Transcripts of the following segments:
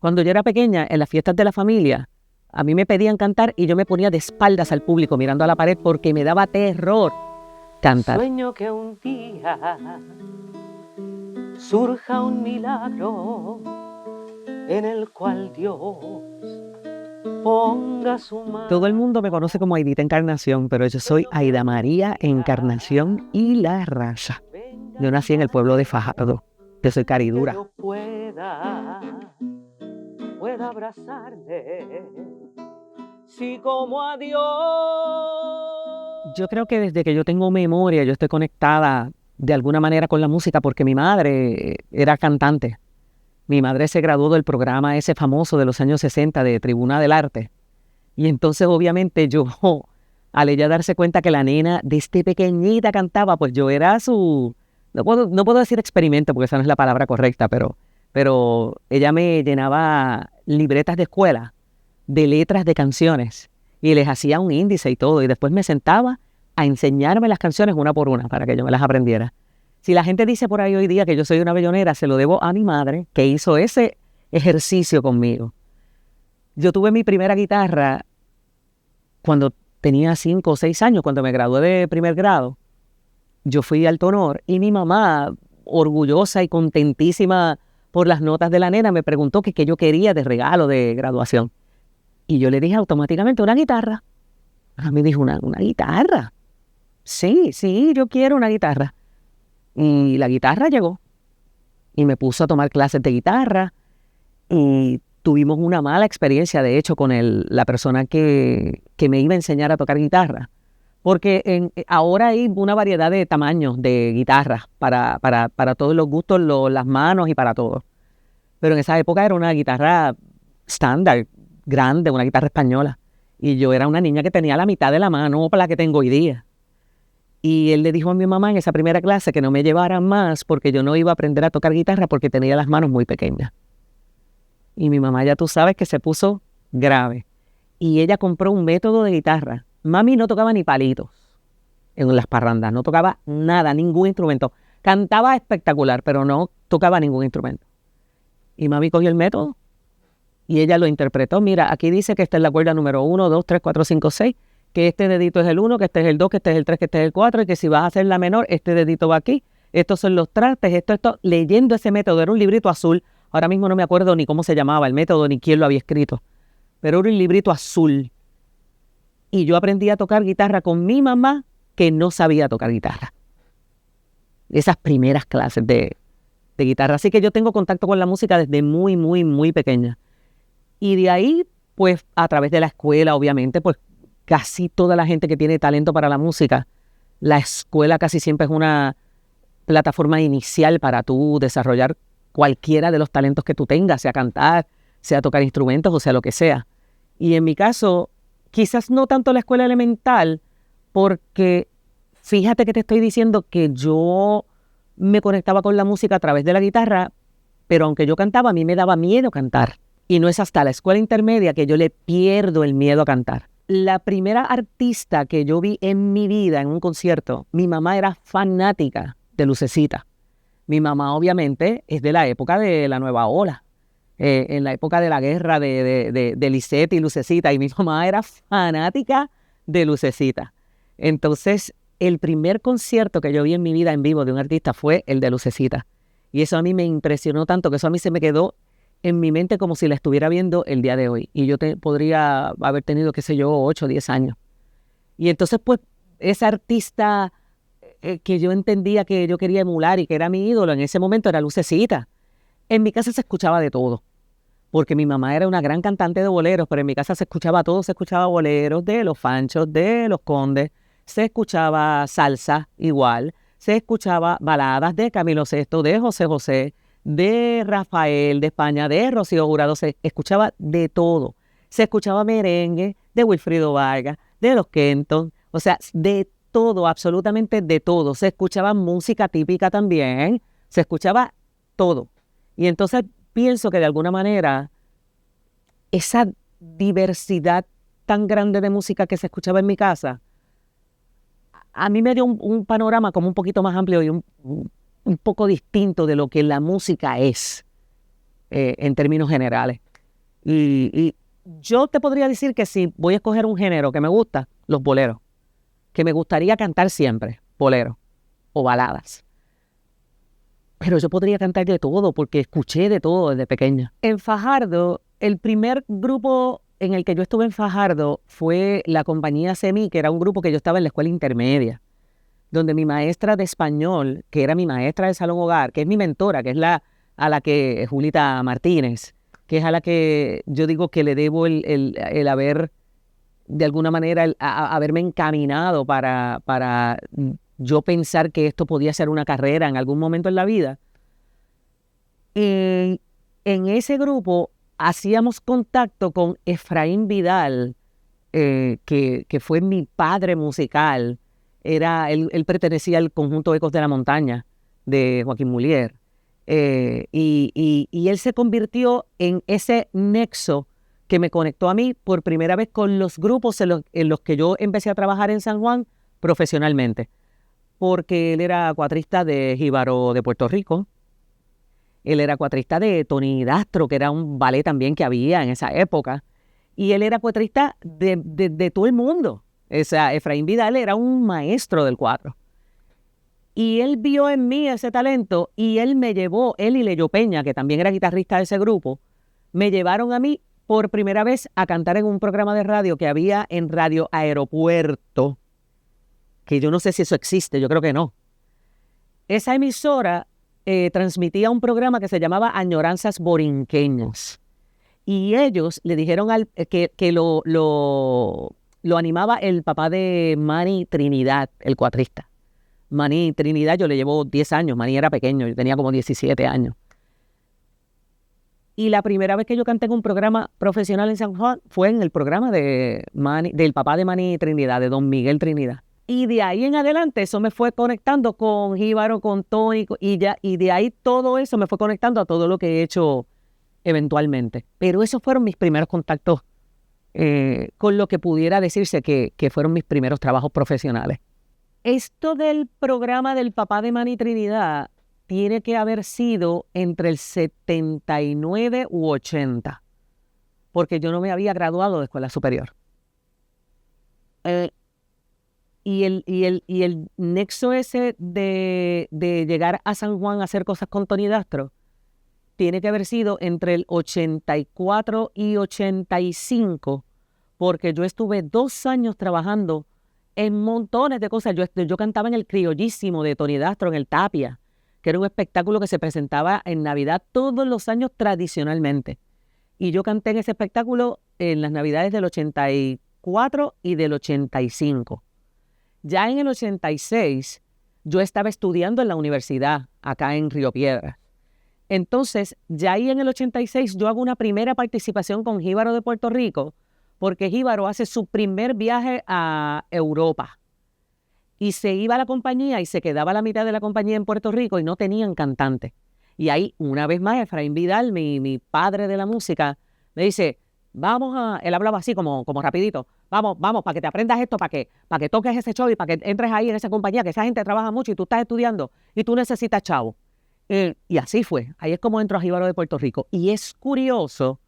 Cuando yo era pequeña, en las fiestas de la familia, a mí me pedían cantar y yo me ponía de espaldas al público mirando a la pared porque me daba terror cantar. Sueño que un día surja un milagro en el cual Dios ponga su mano. Todo el mundo me conoce como Aidita Encarnación, pero yo soy Aida María Encarnación y La Raza. Yo nací en el pueblo de Fajardo. Yo soy caridura. Que yo pueda abrazarme, si como a Dios. Yo creo que desde que yo tengo memoria, yo estoy conectada de alguna manera con la música porque mi madre era cantante. Mi madre se graduó del programa ese famoso de los años 60 de Tribuna del Arte. Y entonces obviamente yo, al ella darse cuenta que la nena desde pequeñita cantaba, pues yo era su... No puedo decir experimento porque esa no es la palabra correcta, pero ella me llenaba libretas de escuela de letras de canciones y les hacía un índice y todo. Y después me sentaba a enseñarme las canciones una por una para que yo me las aprendiera. Si la gente dice por ahí hoy día que yo soy una bellonera, se lo debo a mi madre que hizo ese ejercicio conmigo. Yo tuve mi primera guitarra cuando tenía 5 o 6 años, cuando me gradué de primer grado. Yo fui al Honor y mi mamá, orgullosa y contentísima por las notas de la nena, me preguntó qué yo quería de regalo de graduación. Y yo le dije automáticamente, una guitarra. A mí dijo, ¿una guitarra? Sí, yo quiero una guitarra. Y la guitarra llegó. Y me puso a tomar clases de guitarra. Y tuvimos una mala experiencia, de hecho, con la persona que me iba a enseñar a tocar guitarra. Porque ahora hay una variedad de tamaños de guitarras para todos los gustos, las manos y para todo. Pero en esa época era una guitarra estándar, grande, una guitarra española. Y yo era una niña que tenía la mitad de la mano para la que tengo hoy día. Y él le dijo a mi mamá en esa primera clase que no me llevara más porque yo no iba a aprender a tocar guitarra porque tenía las manos muy pequeñas. Y mi mamá, ya tú sabes, que se puso grave. Y ella compró un método de guitarra. Mami no tocaba ni palitos en las parrandas, no tocaba nada, ningún instrumento. Cantaba espectacular, pero no tocaba ningún instrumento. Y mami cogió el método y ella lo interpretó. Mira, aquí dice que esta es la cuerda número 1, 2, 3, 4, 5, 6, que este dedito es el 1, que este es el 2, que este es el 3, que este es el 4, y que si vas a hacer la menor, este dedito va aquí. Estos son los trastes, esto. Leyendo ese método, era un librito azul. Ahora mismo no me acuerdo ni cómo se llamaba el método, ni quién lo había escrito. Pero era un librito azul. Y yo aprendí a tocar guitarra con mi mamá, que no sabía tocar guitarra. Esas primeras clases de guitarra. Así que yo tengo contacto con la música desde muy, muy, muy pequeña. Y de ahí, pues, a través de la escuela, obviamente, pues, casi toda la gente que tiene talento para la música, la escuela casi siempre es una plataforma inicial para tú desarrollar cualquiera de los talentos que tú tengas, sea cantar, sea tocar instrumentos o sea lo que sea. Y en mi caso, quizás no tanto la escuela elemental, porque fíjate que te estoy diciendo que yo me conectaba con la música a través de la guitarra, pero aunque yo cantaba, a mí me daba miedo cantar. Y no es hasta la escuela intermedia que yo le pierdo el miedo a cantar. La primera artista que yo vi en mi vida en un concierto, mi mamá era fanática de Lucecita. Mi mamá obviamente es de la época de la Nueva Ola, en la época de la guerra de Lisette y Lucecita, y mi mamá era fanática de Lucecita. Entonces, el primer concierto que yo vi en mi vida en vivo de un artista fue el de Lucecita. Y eso a mí me impresionó tanto que eso a mí se me quedó en mi mente como si la estuviera viendo el día de hoy. Y yo podría haber tenido, qué sé yo, 8 o 10 años. Y entonces, pues, esa artista que yo entendía que yo quería emular y que era mi ídolo en ese momento era Lucecita. En mi casa se escuchaba de todo, porque mi mamá era una gran cantante de boleros, pero en mi casa se escuchaba todo, se escuchaba boleros de los Fanchos, de los Condes, se escuchaba salsa igual, se escuchaba baladas de Camilo Sesto, de José José, de Rafael, de España, de Rocío Jurado, se escuchaba de todo. Se escuchaba merengue de Wilfrido Vargas, de los Kenton, o sea, de todo, absolutamente de todo. Se escuchaba música típica también, se escuchaba todo. Y entonces pienso que de alguna manera esa diversidad tan grande de música que se escuchaba en mi casa, a mí me dio un panorama como un poquito más amplio y un poco distinto de lo que la música es en términos generales. Y yo te podría decir que si voy a escoger un género que me gusta, los boleros, que me gustaría cantar siempre, boleros o baladas. Pero yo podría cantar de todo porque escuché de todo desde pequeña. En Fajardo, el primer grupo en el que yo estuve en Fajardo fue la compañía Semí, que era un grupo que yo estaba en la escuela intermedia, donde mi maestra de español, que era mi maestra de salón hogar, que es mi mentora, que es a la que, Julita Martínez, que es a la que yo digo que le debo el haber, de alguna manera, haberme encaminado para yo pensar que esto podía ser una carrera en algún momento en la vida. En ese grupo hacíamos contacto con Efraín Vidal, que fue mi padre musical. Él pertenecía al conjunto Ecos de la Montaña de Joaquín Mulier. Y él se convirtió en ese nexo que me conectó a mí por primera vez con los grupos en los que yo empecé a trabajar en San Juan profesionalmente. Porque él era cuatrista de Jíbaro de Puerto Rico. Él era cuatrista de Tony Dastro, que era un ballet también que había en esa época. Y él era cuatrista de todo el mundo. O sea, Efraín Vidal era un maestro del cuatro. Y él vio en mí ese talento y él me llevó, él y Leyo Peña, que también era guitarrista de ese grupo, me llevaron a mí por primera vez a cantar en un programa de radio que había en Radio Aeropuerto, que yo no sé si eso existe, yo creo que no. Esa emisora transmitía un programa que se llamaba Añoranzas Borinqueñas. Y ellos le dijeron que lo animaba el papá de Manny Trinidad, el cuatrista. Manny Trinidad, yo le llevo 10 años, Manny era pequeño, yo tenía como 17 años. Y la primera vez que yo canté en un programa profesional en San Juan fue en el programa del papá de Manny Trinidad, de don Miguel Trinidad. Y de ahí en adelante eso me fue conectando con Jíbaro, con Tony, y de ahí todo eso me fue conectando a todo lo que he hecho eventualmente. Pero esos fueron mis primeros contactos con lo que pudiera decirse que fueron mis primeros trabajos profesionales. Esto del programa del papá de Manny Trinidad tiene que haber sido entre el 79 u 80, porque yo no me había graduado de escuela superior. Y el nexo ese de llegar a San Juan a hacer cosas con Tony Dastro tiene que haber sido entre el 84 y 85, porque yo estuve 2 años trabajando en montones de cosas. Yo cantaba en el Criollísimo de Tony Dastro, en el Tapia, que era un espectáculo que se presentaba en Navidad todos los años tradicionalmente. Y yo canté en ese espectáculo en las Navidades del 84 y del 85. Ya en el 86, yo estaba estudiando en la universidad, acá en Río Piedras. Entonces, ya ahí en el 86, yo hago una primera participación con Jíbaro de Puerto Rico, porque Jíbaro hace su primer viaje a Europa. Y se iba a la compañía y se quedaba la mitad de la compañía en Puerto Rico y no tenían cantante. Y ahí, una vez más, Efraín Vidal, mi padre de la música, me dice, él hablaba así como rapidito, vamos, para que te aprendas esto, para que toques ese show y para que entres ahí en esa compañía, que esa gente trabaja mucho y tú estás estudiando y tú necesitas chavo. Y así fue, ahí es como entro a Jíbaro de Puerto Rico. Y es curioso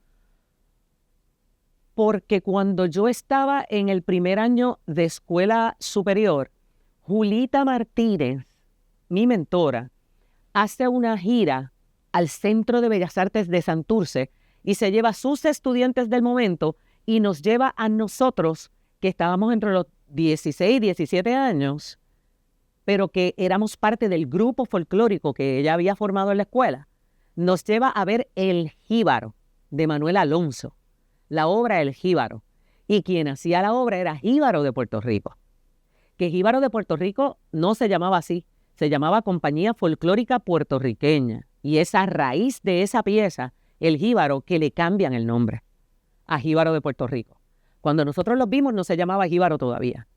porque cuando yo estaba en el primer año de escuela superior, Julita Martínez, mi mentora, hace una gira al Centro de Bellas Artes de Santurce y se lleva a sus estudiantes del momento y nos lleva a nosotros, que estábamos entre los 16 y 17 años, pero que éramos parte del grupo folclórico que ella había formado en la escuela. Nos lleva a ver El Jíbaro, de Manuel Alonso, la obra El Jíbaro. Y quien hacía la obra era Jíbaro de Puerto Rico. Que Jíbaro de Puerto Rico no se llamaba así, se llamaba Compañía Folclórica Puertorriqueña. Y es a raíz de esa pieza, El Jíbaro, que le cambian el nombre a Jíbaro de Puerto Rico. Cuando nosotros los vimos no se llamaba Jíbaro todavía.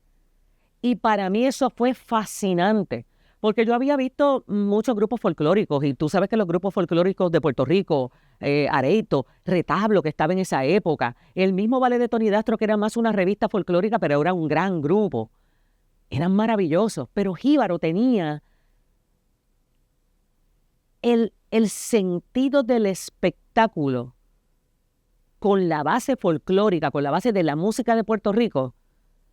Y para mí eso fue fascinante, porque yo había visto muchos grupos folclóricos, y tú sabes que los grupos folclóricos de Puerto Rico, Areito, Retablo, que estaba en esa época, el mismo Ballet de Tony Dastro, que era más una revista folclórica, pero era un gran grupo, eran maravillosos, pero Jíbaro tenía el sentido del espectáculo con la base folclórica, con la base de la música de Puerto Rico,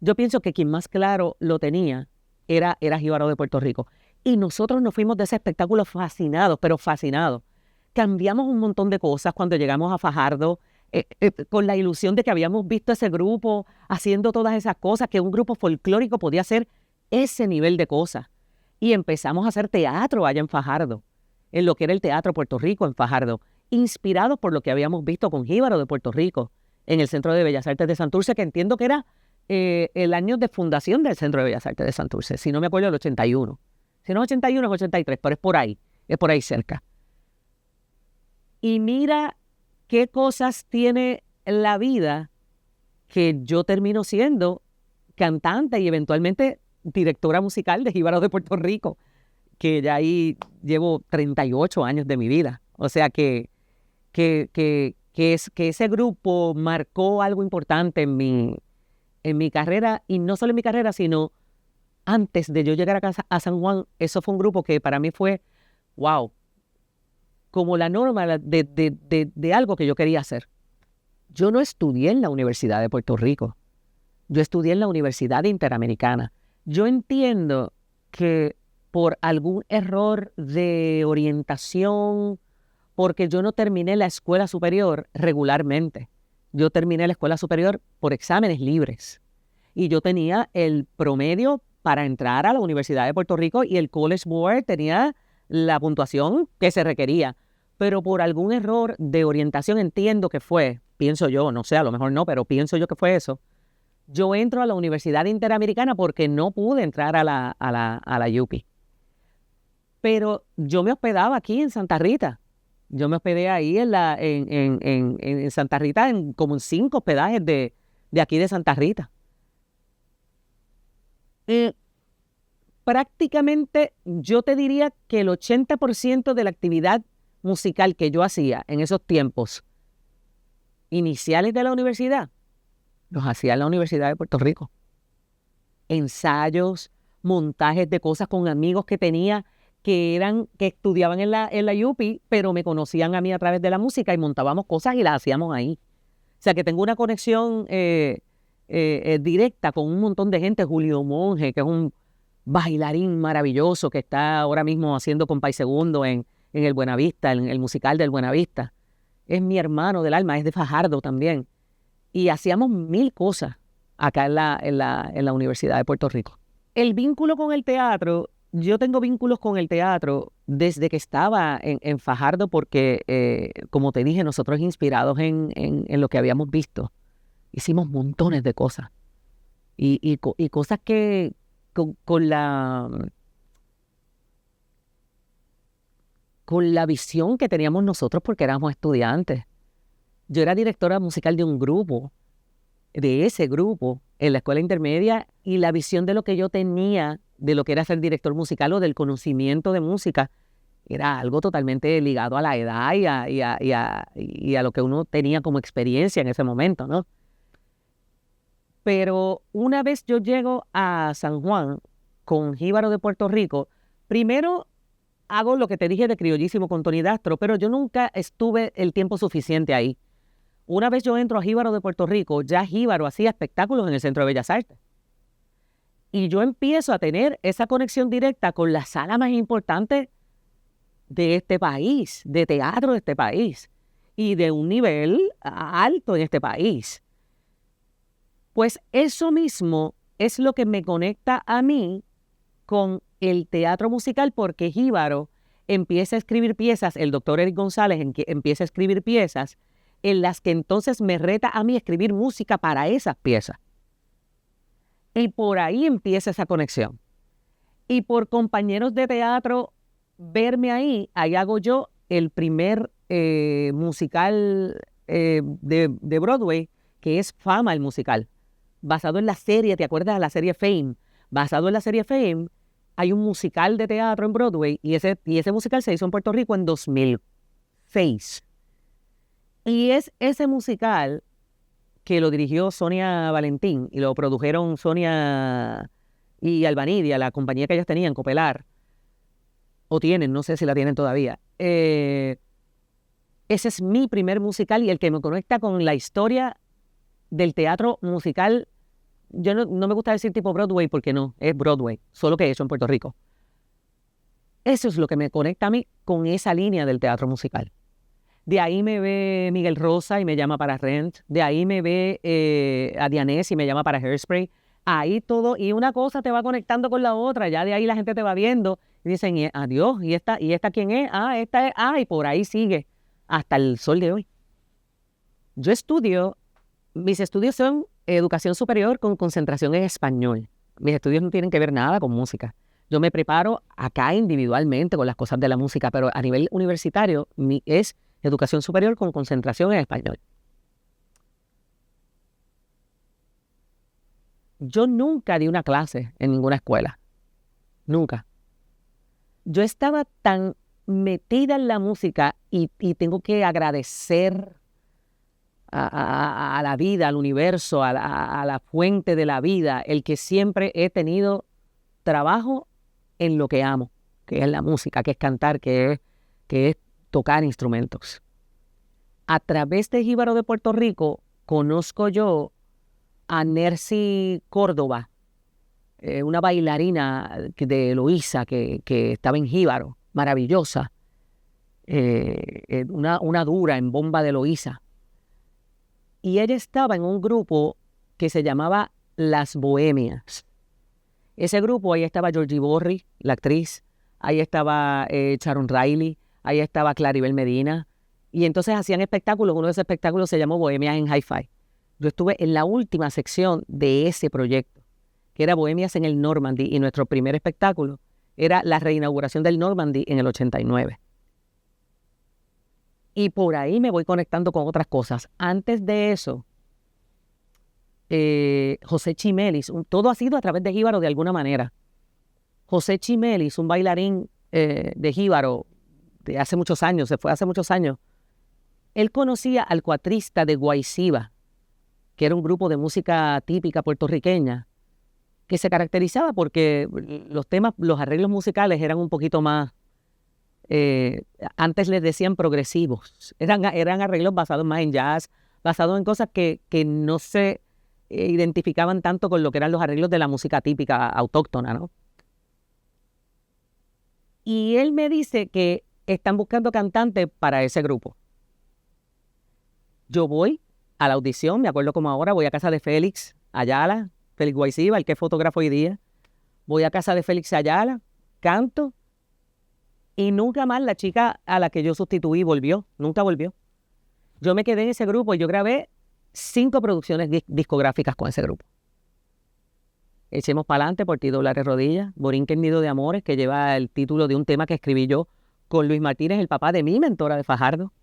yo pienso que quien más claro lo tenía era Jíbaro de Puerto Rico. Y nosotros nos fuimos de ese espectáculo fascinados, pero fascinados. Cambiamos un montón de cosas cuando llegamos a Fajardo, con la ilusión de que habíamos visto ese grupo haciendo todas esas cosas, que un grupo folclórico podía hacer ese nivel de cosas. Y empezamos a hacer teatro allá en Fajardo, en lo que era el Teatro Puerto Rico en Fajardo, inspirados por lo que habíamos visto con Jíbaro de Puerto Rico, en el Centro de Bellas Artes de Santurce, que entiendo que era el año de fundación del Centro de Bellas Artes de Santurce, si no me acuerdo, el 81. Si no es 81, es 83, pero es por ahí cerca. Y mira qué cosas tiene la vida, que yo termino siendo cantante y eventualmente directora musical de Jíbaro de Puerto Rico, que ya ahí llevo 38 años de mi vida. O sea que ese grupo marcó algo importante en mi carrera, y no solo en mi carrera, sino antes de yo llegar a San Juan. Eso fue un grupo que para mí fue, wow, como la norma de algo que yo quería hacer. Yo no estudié en la Universidad de Puerto Rico, yo estudié en la Universidad Interamericana. Yo entiendo que por algún error de orientación, porque yo no terminé la escuela superior regularmente. Yo terminé la escuela superior por exámenes libres. Y yo tenía el promedio para entrar a la Universidad de Puerto Rico y el College Board tenía la puntuación que se requería. Pero por algún error de orientación, entiendo que fue, pienso yo, no sé, a lo mejor no, pero pienso yo que fue eso. Yo entro a la Universidad Interamericana porque no pude entrar a la UPI. Pero yo me hospedaba aquí en Santa Rita. Yo me hospedé ahí en Santa Rita, como en 5 hospedajes de aquí de Santa Rita. Prácticamente yo te diría que el 80% de la actividad musical que yo hacía en esos tiempos iniciales de la universidad, los hacía en la Universidad de Puerto Rico. Ensayos, montajes de cosas con amigos que tenía que estudiaban en la UPI, pero me conocían a mí a través de la música y montábamos cosas y las hacíamos ahí. O sea que tengo una conexión directa con un montón de gente. Julio Monge, que es un bailarín maravilloso que está ahora mismo haciendo Compay Segundo en el Buenavista, en el musical del Buenavista. Es mi hermano del alma, es de Fajardo también. Y hacíamos 1000 cosas acá en la Universidad de Puerto Rico. El vínculo con el teatro, yo tengo vínculos con el teatro desde que estaba en Fajardo, porque, como te dije, nosotros inspirados en lo que habíamos visto, hicimos montones de cosas. Y cosas que con la visión que teníamos nosotros, porque éramos estudiantes. Yo era directora musical de un grupo, de ese grupo, en la escuela intermedia, y la visión de lo que yo tenía, de lo que era ser director musical o del conocimiento de música, era algo totalmente ligado a la edad y a lo que uno tenía como experiencia en ese momento, ¿no? Pero una vez yo llego a San Juan con Jíbaro de Puerto Rico, primero hago lo que te dije de Criollísimo con Tony Dastro, pero yo nunca estuve el tiempo suficiente ahí. Una vez yo entro a Jíbaro de Puerto Rico, ya Jíbaro hacía espectáculos en el Centro de Bellas Artes. Y yo empiezo a tener esa conexión directa con la sala más importante de este país, de teatro de este país, y de un nivel alto en este país. Pues eso mismo es lo que me conecta a mí con el teatro musical, porque Jíbaro empieza a escribir piezas, el doctor Eric González empieza a escribir piezas en las que entonces me reta a mí a escribir música para esas piezas. Y por ahí empieza esa conexión. Y por compañeros de teatro verme ahí hago yo el primer musical de Broadway, que es Fama, el musical, basado en la serie, ¿te acuerdas de la serie Fame? Basado en la serie Fame, hay un musical de teatro en Broadway, y ese musical se hizo en Puerto Rico en 2006. Y es ese musical que lo dirigió Sonia Valentín y lo produjeron Sonia y Albanidia, la compañía que ellos tenían, Copelar, o tienen, no sé si la tienen todavía. Es Ese es mi primer musical y el que me conecta con la historia del teatro musical. Yo no me gusta decir tipo Broadway porque no, es Broadway, solo que hecho en Puerto Rico. Eso es lo que me conecta a mí con esa línea del teatro musical. De ahí me ve Miguel Rosa y me llama para Rent. De ahí me ve a Dianés y me llama para Hairspray. Ahí todo, y una cosa te va conectando con la otra. Ya de ahí la gente te va viendo y dicen, adiós, ¿y esta quién es? Esta es, y por ahí sigue hasta el sol de hoy. Yo mis estudios son educación superior con concentración en español. Mis estudios no tienen que ver nada con música. Yo me preparo acá individualmente con las cosas de la música, pero a nivel universitario es educación superior con concentración en español. Yo nunca di una clase en ninguna escuela. Nunca. Yo estaba tan metida en la música y tengo que agradecer a la vida, al universo, a la fuente de la vida, el que siempre he tenido trabajo en lo que amo, que es la música, que es cantar, que es tocar instrumentos. A través de Jíbaro de Puerto Rico conozco yo a Nercy Córdoba, una bailarina de Eloísa que estaba en Jíbaro, maravillosa, una dura en bomba de Eloísa. Y ella estaba en un grupo que se llamaba Las Bohemias. Ese grupo, ahí estaba Georgie Borri, la actriz, ahí estaba Sharon Riley, ahí estaba Claribel Medina, y entonces hacían espectáculos. Uno de esos espectáculos se llamó Bohemias en Hi-Fi. Yo estuve en la última sección de ese proyecto, que era Bohemias en el Normandy, y nuestro primer espectáculo era la reinauguración del Normandy en el 89. Y por ahí me voy conectando con otras cosas. Antes de eso, José Chimelis, todo ha sido a través de Jíbaro de alguna manera. José Chimelis, un bailarín de Jíbaro de hace muchos años, se fue hace muchos años, él conocía al cuatrista de Guayciba, que era un grupo de música típica puertorriqueña, que se caracterizaba porque los arreglos musicales eran un poquito más, antes les decían progresivos, eran arreglos basados más en jazz, basados en cosas que no se identificaban tanto con lo que eran los arreglos de la música típica autóctona, ¿no? Y él me dice que están buscando cantantes para ese grupo. Yo voy a la audición, me acuerdo como ahora, voy a casa de Félix Ayala, Félix Guayciba, el que es fotógrafo hoy día. Voy a casa de Félix Ayala, canto, y nunca más la chica a la que yo sustituí volvió, nunca volvió. Yo me quedé en ese grupo y yo grabé 5 producciones discográficas con ese grupo. Echemos para adelante, Por ti doblaré rodillas, Borinquen Nido de Amores, que lleva el título de un tema que escribí yo con Luis Martínez, el papá de mi mentora de Fajardo.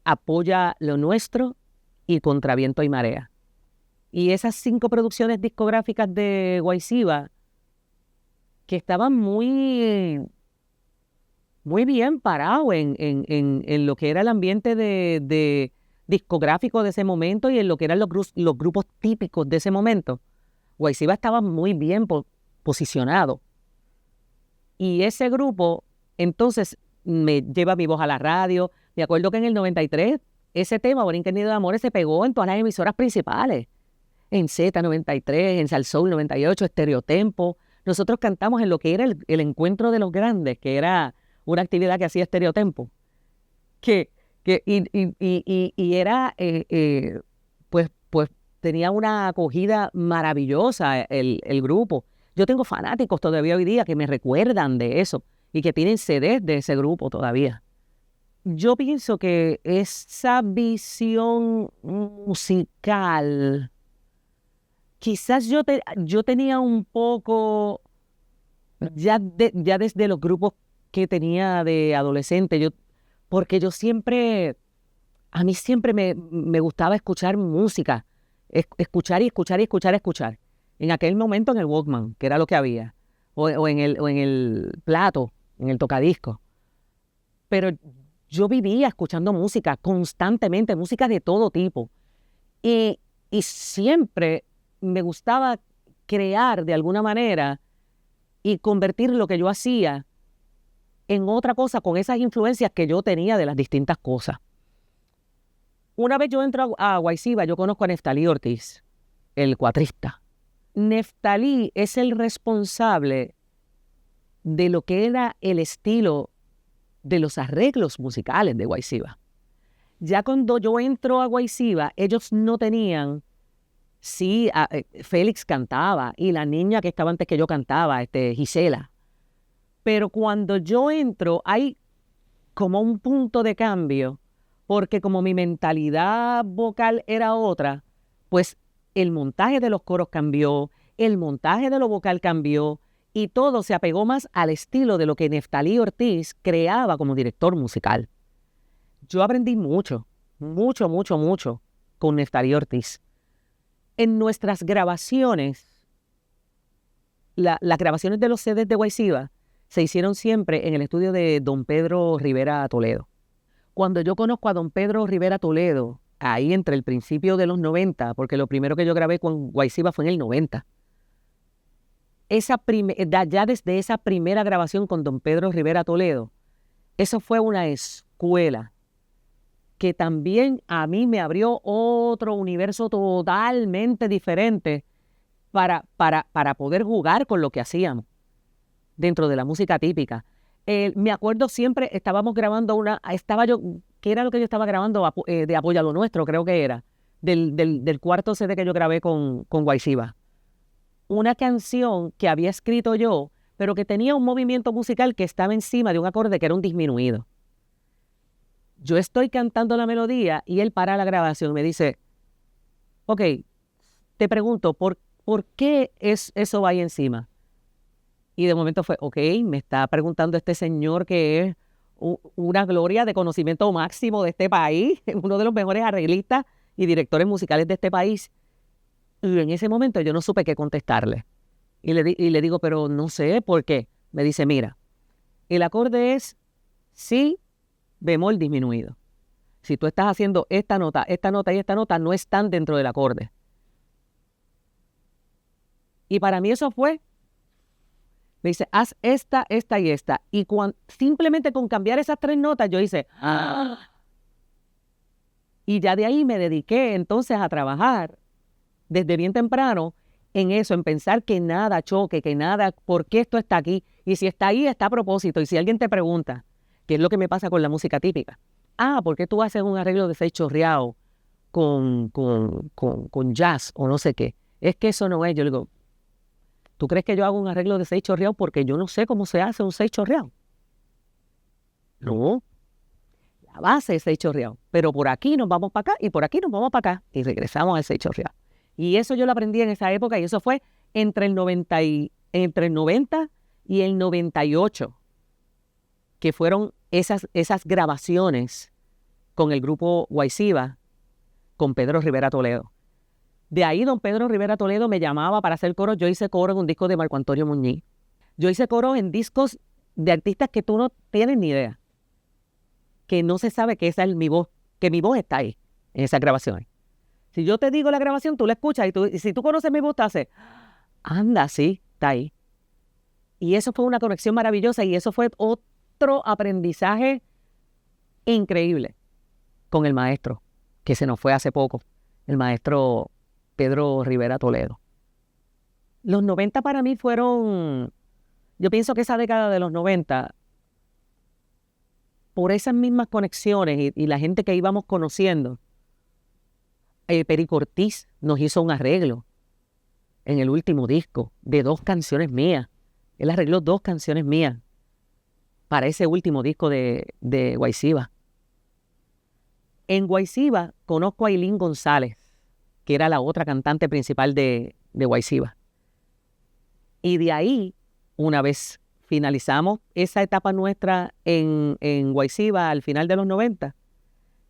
Apoya lo nuestro y Contra viento y marea. Y esas 5 producciones discográficas de Guayciba, que estaban muy bien parados en lo que era el ambiente de discográfico de ese momento y en lo que eran los grupos típicos de ese momento. Guayciba estaba muy bien posicionado. Y ese grupo, entonces, me lleva mi voz a la radio. Me acuerdo que en el 93, ese tema, Borinquen Nido de Amores, se pegó en todas las emisoras principales. En Z93, en Salsoul 98, Estereotempo. Nosotros cantamos en lo que era el Encuentro de los Grandes, que era una actividad que hacía Estereotempo. Y era, pues tenía una acogida maravillosa el grupo. Yo tengo fanáticos todavía hoy día que me recuerdan de eso y que tienen CDs de ese grupo todavía. Yo pienso que esa visión musical, quizás yo tenía un poco, ya desde los grupos que tenía de adolescente, porque a mí siempre me gustaba escuchar música, escuchar y escuchar y escuchar y escuchar. En aquel momento en el Walkman, que era lo que había, o en el plato, en el tocadisco. Pero yo vivía escuchando música constantemente, música de todo tipo. Y siempre me gustaba crear de alguna manera y convertir lo que yo hacía en otra cosa con esas influencias que yo tenía de las distintas cosas. Una vez yo entro a Guayciba, yo conozco a Neftalí Ortiz, el cuatrista. Neftalí es el responsable de lo que era el estilo de los arreglos musicales de Guayciba. Ya cuando yo entro a Guayciba, ellos no tenían, sí, Félix cantaba y la niña que estaba antes que yo cantaba, Gisela. Pero cuando yo entro hay como un punto de cambio, porque como mi mentalidad vocal era otra, pues el montaje de los coros cambió, el montaje de lo vocal cambió y todo se apegó más al estilo de lo que Neftalí Ortiz creaba como director musical. Yo aprendí mucho con Neftalí Ortiz. En nuestras grabaciones, las grabaciones de los CDs de Guayciba se hicieron siempre en el estudio de don Pedro Rivera Toledo. Cuando yo conozco a don Pedro Rivera Toledo, ahí entre el principio de los 90, porque lo primero que yo grabé con Guayciba fue en el 90, ya desde esa primera grabación con don Pedro Rivera Toledo, eso fue una escuela que también a mí me abrió otro universo totalmente diferente para poder jugar con lo que hacíamos dentro de la música típica. Me acuerdo siempre, estábamos grabando ¿qué era lo que yo estaba grabando? De Apoya lo Nuestro, creo que era, del cuarto CD que yo grabé con Guayciba. Una canción que había escrito yo, pero que tenía un movimiento musical que estaba encima de un acorde que era un disminuido. Yo estoy cantando la melodía y él para la grabación y me dice, ok, te pregunto, ¿por qué eso va ahí encima? Y de momento fue, ok, me está preguntando este señor que es una gloria de conocimiento máximo de este país, uno de los mejores arreglistas y directores musicales de este país. Y en ese momento yo no supe qué contestarle. Y le digo, pero no sé por qué. Me dice, mira, el acorde es si bemol disminuido. Si tú estás haciendo esta nota y esta nota, no están dentro del acorde. Y para mí eso fue, me dice, haz esta y esta. Y simplemente con cambiar esas 3 notas, yo hice, ¡ah! Y ya de ahí me dediqué entonces a trabajar desde bien temprano en eso, en pensar que nada choque, que nada, ¿por qué esto está aquí? Y si está ahí, está a propósito. Y si alguien te pregunta, ¿qué es lo que me pasa con la música típica? ¿Por qué tú haces un arreglo de 6 chorreado con jazz o no sé qué? Es que eso no es. Yo le digo, ¿tú crees que yo hago un arreglo de 6 chorreado porque yo no sé cómo se hace un 6 chorreado? No. La base es 6 chorreado. Pero por aquí nos vamos para acá y por aquí nos vamos para acá. Y regresamos al 6 chorreado. Y eso yo lo aprendí en esa época y eso fue entre el 90 y el 98, que fueron esas grabaciones con el grupo Guayciba, con Pedro Rivera Toledo. De ahí don Pedro Rivera Toledo me llamaba para hacer coro. Yo hice coro en un disco de Marco Antonio Muñiz. Yo hice coro en discos de artistas que tú no tienes ni idea, que no se sabe que esa es mi voz, que mi voz está ahí, en esas grabaciones. Si yo te digo la grabación, tú la escuchas y si tú conoces mi voz, te haces, anda, sí, está ahí. Y eso fue una conexión maravillosa y eso fue otro aprendizaje increíble con el maestro, que se nos fue hace poco, el maestro Pedro Rivera Toledo. Los 90 para mí fueron, yo pienso que esa década de los 90, por esas mismas conexiones y la gente que íbamos conociendo, Perico Ortiz nos hizo un arreglo en el último disco de 2 canciones mías. Él arregló 2 canciones mías para ese último disco de Guayciba. En Guayciba conozco a Ailín González, que era la otra cantante principal de Guayciba. Y de ahí, una vez finalizamos esa etapa nuestra en Guayciba al final de los 90,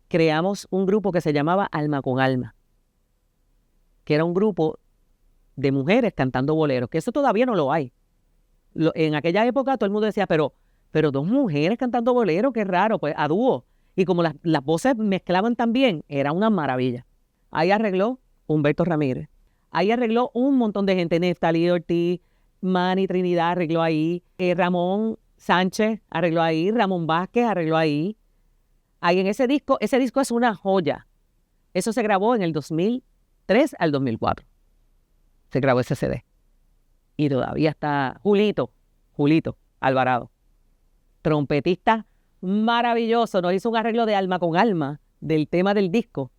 creamos un grupo que se llamaba Alma con Alma, que era un grupo de mujeres cantando boleros, que eso todavía no lo hay. En aquella época todo el mundo decía, pero 2 mujeres cantando boleros, qué raro, pues a dúo. Y como las voces mezclaban tan bien, era una maravilla. Ahí arregló Humberto Ramírez. Ahí arregló un montón de gente, Neftalí Ortiz, Manny Trinidad arregló ahí, Ramón Sánchez arregló ahí, Ramón Vázquez arregló ahí. Ahí en ese disco es una joya. Eso se grabó en el 2003 al 2004. Se grabó ese CD. Y todavía está Julito Alvarado, trompetista maravilloso. Nos hizo un arreglo de alma con alma del tema del disco,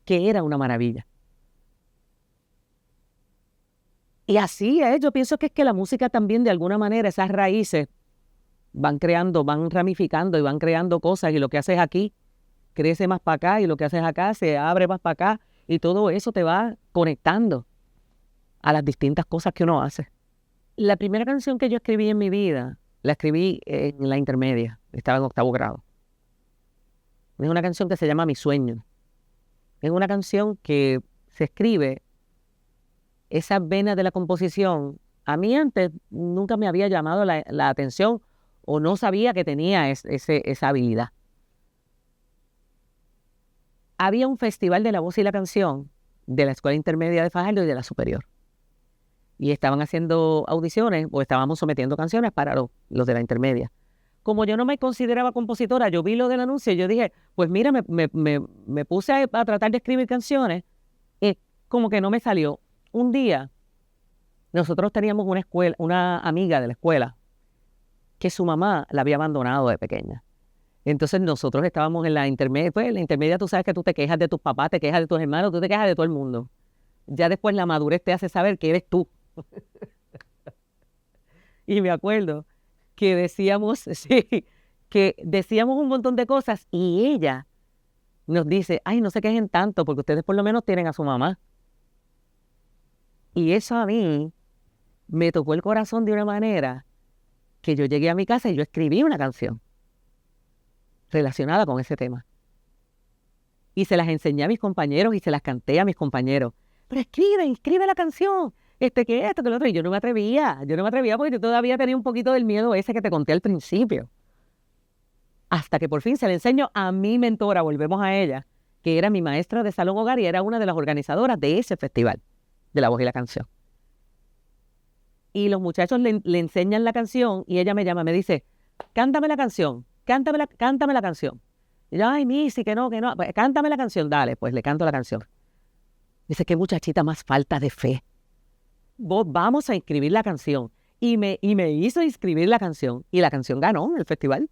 que era una maravilla. Y así es, yo pienso que es que la música también de alguna manera, esas raíces van creando, van ramificando y van creando cosas, y lo que haces aquí crece más para acá, y lo que haces acá se abre más para acá, y todo eso te va conectando a las distintas cosas que uno hace. La primera canción que yo escribí en mi vida, la escribí en la intermedia, estaba en 8º grado. Es una canción que se llama Mi Sueño. Es una canción que se escribe, esas venas de la composición, a mí antes nunca me había llamado la atención, o no sabía que tenía esa habilidad. Había un festival de la voz y la canción de la Escuela Intermedia de Fajardo y de la Superior. Y estaban haciendo audiciones, o estábamos sometiendo canciones para los de la intermedia. Como yo no me consideraba compositora, yo vi lo del anuncio y yo dije, pues mira, me puse a tratar de escribir canciones, y como que no me salió. Un día, nosotros teníamos una amiga de la escuela, que su mamá la había abandonado de pequeña. Entonces nosotros estábamos en la intermedia. Pues en la intermedia tú sabes que tú te quejas de tus papás, te quejas de tus hermanos, tú te quejas de todo el mundo. Ya después la madurez te hace saber que eres tú. Y me acuerdo que decíamos, sí, que decíamos un montón de cosas, y ella nos dice, ay, no se quejen tanto porque ustedes por lo menos tienen a su mamá. Y eso a mí me tocó el corazón de una manera que yo llegué a mi casa y yo escribí una canción relacionada con ese tema. Y se las enseñé a mis compañeros y se las canté a mis compañeros. Pero escribe la canción. Que esto, que lo otro. Y yo no me atrevía porque yo todavía tenía un poquito del miedo ese que te conté al principio. Hasta que por fin se le enseño a mi mentora, volvemos a ella, que era mi maestra de salón hogar y era una de las organizadoras de ese festival de la voz y la canción. Y los muchachos le enseñan la canción y ella me llama, me dice, cántame la canción, cántame la canción. Y yo, ay, Missy, que no, pues, cántame la canción, dale, pues le canto la canción. Dice, qué muchachita más falta de fe. Vamos a inscribir la canción. Y me hizo inscribir la canción. Y la canción ganó en el festival.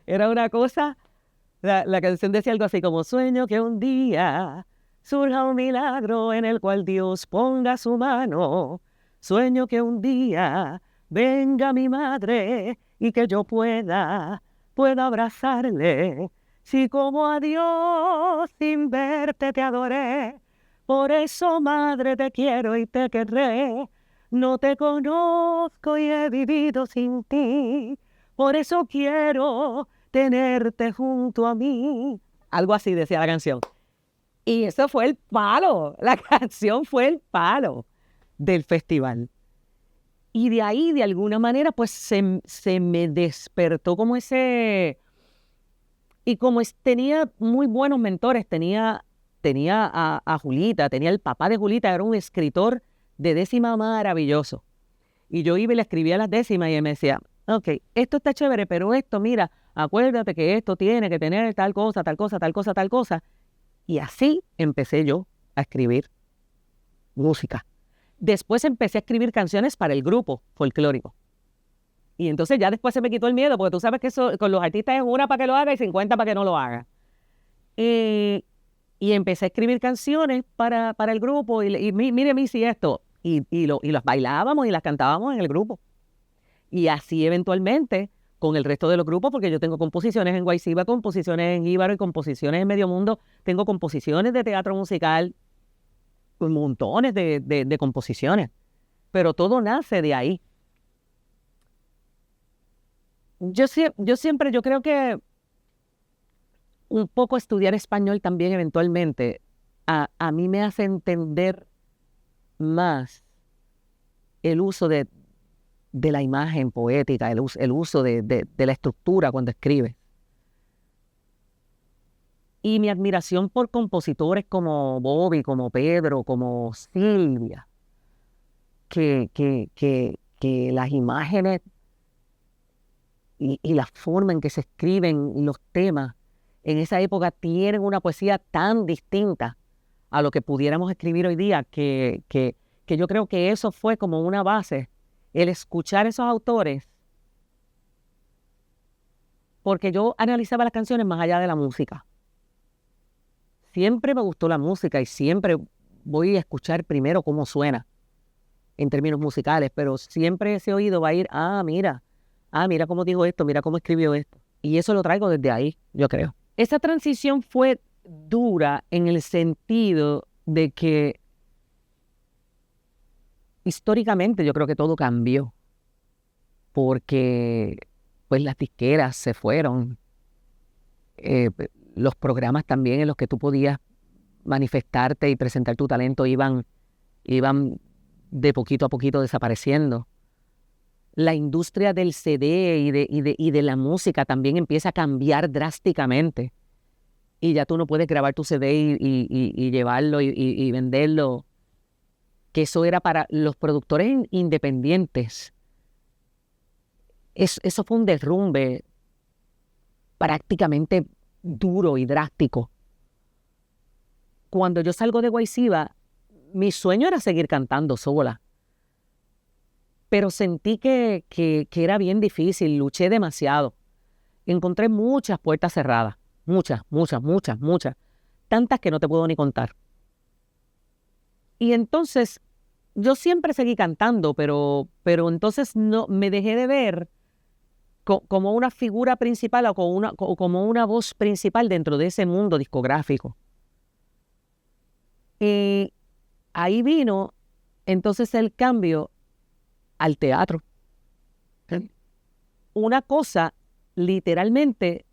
Era una cosa, la canción decía algo así como, sueño que un día surja un milagro en el cual Dios ponga su mano. Sueño que un día venga mi madre y que yo pueda abrazarle. Si como a Dios sin verte te adoré, por eso, madre, te quiero y te querré. No te conozco y he vivido sin ti, por eso quiero tenerte junto a mí. Algo así decía la canción. Y eso fue el palo, la canción fue el palo del festival. Y de ahí, de alguna manera, pues se me despertó como ese... Y como tenía muy buenos mentores, tenía a Julita, tenía el papá de Julita, era un escritor de décima maravilloso. Y yo iba y le escribía las décimas y él me decía, ok, esto está chévere, pero esto, mira, acuérdate que esto tiene que tener tal cosa, tal cosa, tal cosa, tal cosa. Y así empecé yo a escribir música. Después empecé a escribir canciones para el grupo folclórico. Y entonces ya después se me quitó el miedo, porque tú sabes que eso con los artistas es una para que lo haga y 50 para que no lo haga. Y empecé a escribir canciones para el grupo, y mire, Missy, esto. Y las bailábamos y las cantábamos en el grupo. Y así eventualmente con el resto de los grupos, porque yo tengo composiciones en Guayciba, composiciones en Jíbaro y composiciones en Medio Mundo. Tengo composiciones de teatro musical, montones de composiciones. Pero todo nace de ahí. Yo creo que un poco estudiar español también eventualmente a mí me hace entender más el uso de la imagen poética, el uso de la estructura cuando escribe. Y mi admiración por compositores como Bobby, como Pedro, como Silvia, que las imágenes y la forma en que se escriben los temas en esa época tienen una poesía tan distinta a lo que pudiéramos escribir hoy día, que yo creo que eso fue como una base, el escuchar esos autores, porque yo analizaba las canciones más allá de la música. Siempre me gustó la música y siempre voy a escuchar primero cómo suena en términos musicales, pero siempre ese oído va a ir, mira cómo dijo esto, mira cómo escribió esto. Y eso lo traigo desde ahí, yo creo. Esa transición fue dura en el sentido de que históricamente yo creo que todo cambió, porque pues las disqueras se fueron, los programas también en los que tú podías manifestarte y presentar tu talento iban de poquito a poquito desapareciendo. La industria del CD y de la música también empieza a cambiar drásticamente. Y ya tú no puedes grabar tu CD y llevarlo y venderlo. Que eso era para los productores independientes. Eso fue un derrumbe prácticamente duro y drástico. Cuando yo salgo de Guayciba, mi sueño era seguir cantando sola. Pero sentí que era bien difícil, luché demasiado. Encontré muchas puertas cerradas, muchas, tantas que no te puedo ni contar. Y entonces, yo siempre seguí cantando, pero entonces no me dejé de ver como una figura principal o como una voz principal dentro de ese mundo discográfico. Y ahí vino entonces el cambio al teatro. Una cosa, literalmente,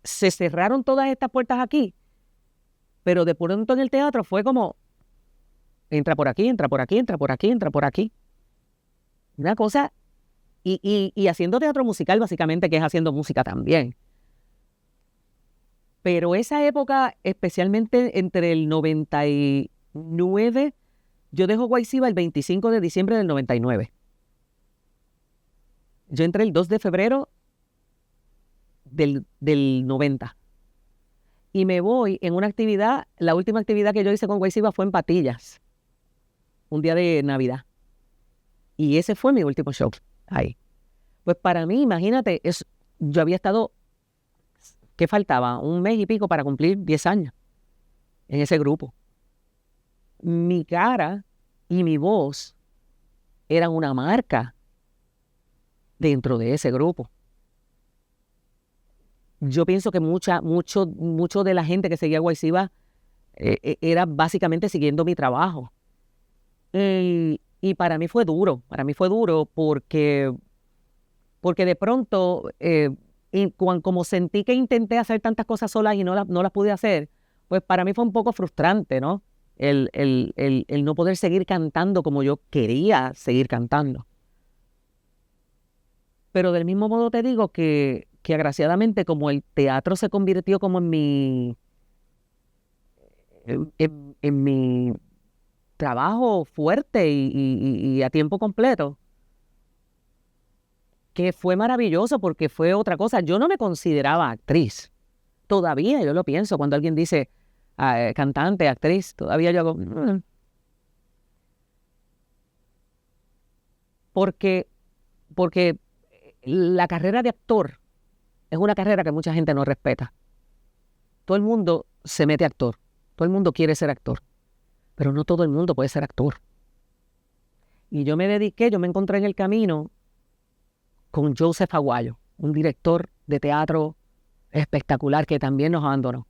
se cerraron todas estas puertas aquí, pero de pronto en el teatro fue como, entra por aquí, entra por aquí, entra por aquí, entra por aquí. Una cosa, y haciendo teatro musical básicamente, que es haciendo música también. Pero esa época, especialmente entre el 99, yo dejo Guayciba el 25 de diciembre del 99. Yo entré el 2 de febrero del 90. Y me voy en una actividad, la última actividad que yo hice con Guayciba fue en Patillas, un día de Navidad. Y ese fue mi último show ahí. Pues para mí, imagínate, yo había estado, ¿qué faltaba? Un mes y pico para cumplir 10 años en ese grupo. Mi cara y mi voz eran una marca dentro de ese grupo. Yo pienso que mucho de la gente que seguía Guayciba era básicamente siguiendo mi trabajo. Y para mí fue duro porque de pronto, como sentí que intenté hacer tantas cosas solas y no las pude hacer, pues para mí fue un poco frustrante, ¿no? El no poder seguir cantando como yo quería seguir cantando. Pero del mismo modo te digo que agraciadamente, como el teatro se convirtió como en mi trabajo fuerte y a tiempo completo, que fue maravilloso porque fue otra cosa. Yo no me consideraba actriz. Todavía yo lo pienso cuando alguien dice cantante, actriz, todavía yo hago... Porque la carrera de actor es una carrera que mucha gente no respeta. Todo el mundo se mete actor. Todo el mundo quiere ser actor. Pero no todo el mundo puede ser actor. Y yo me encontré en el camino con Joseph Aguayo, un director de teatro espectacular que también nos abandonó.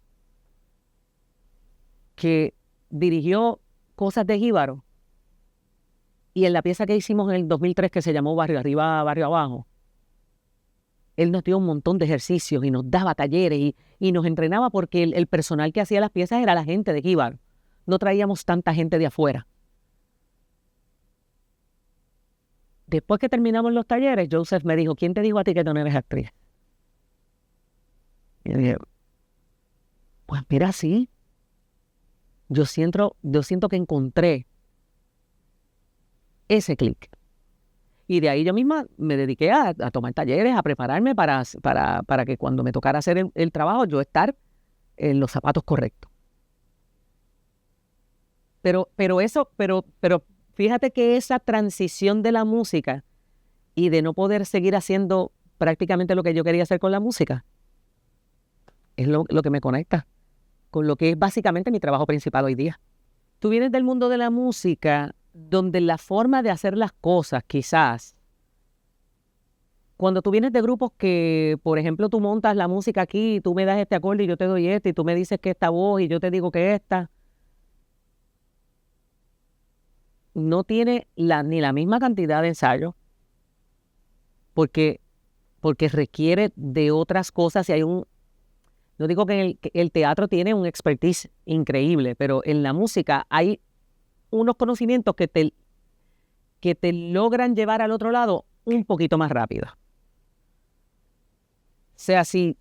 Que dirigió Cosas de Jíbaro. Y en la pieza que hicimos en el 2003 que se llamó Barrio Arriba, Barrio Abajo, él nos dio un montón de ejercicios y nos daba talleres y nos entrenaba porque el personal que hacía las piezas era la gente de Jíbaro. No traíamos tanta gente de afuera. Después que terminamos los talleres, Joseph me dijo, ¿quién te dijo a ti que tú no eres actriz? Y yo dije, pues mira, sí. Yo siento que encontré ese clic. Y de ahí yo misma me dediqué a tomar talleres, a prepararme para que cuando me tocara hacer el trabajo, yo estar en los zapatos correctos. Pero fíjate que esa transición de la música y de no poder seguir haciendo prácticamente lo que yo quería hacer con la música es lo que me conecta con lo que es básicamente mi trabajo principal hoy día. Tú vienes del mundo de la música, donde la forma de hacer las cosas, quizás, cuando tú vienes de grupos que, por ejemplo, tú montas la música aquí, y tú me das este acorde y yo te doy este, y tú me dices que esta voz y yo te digo que esta, no tiene ni la misma cantidad de ensayo, porque requiere de otras cosas y hay no digo que el teatro tiene un expertise increíble, pero en la música hay unos conocimientos que te logran llevar al otro lado un poquito más rápido. O sea, si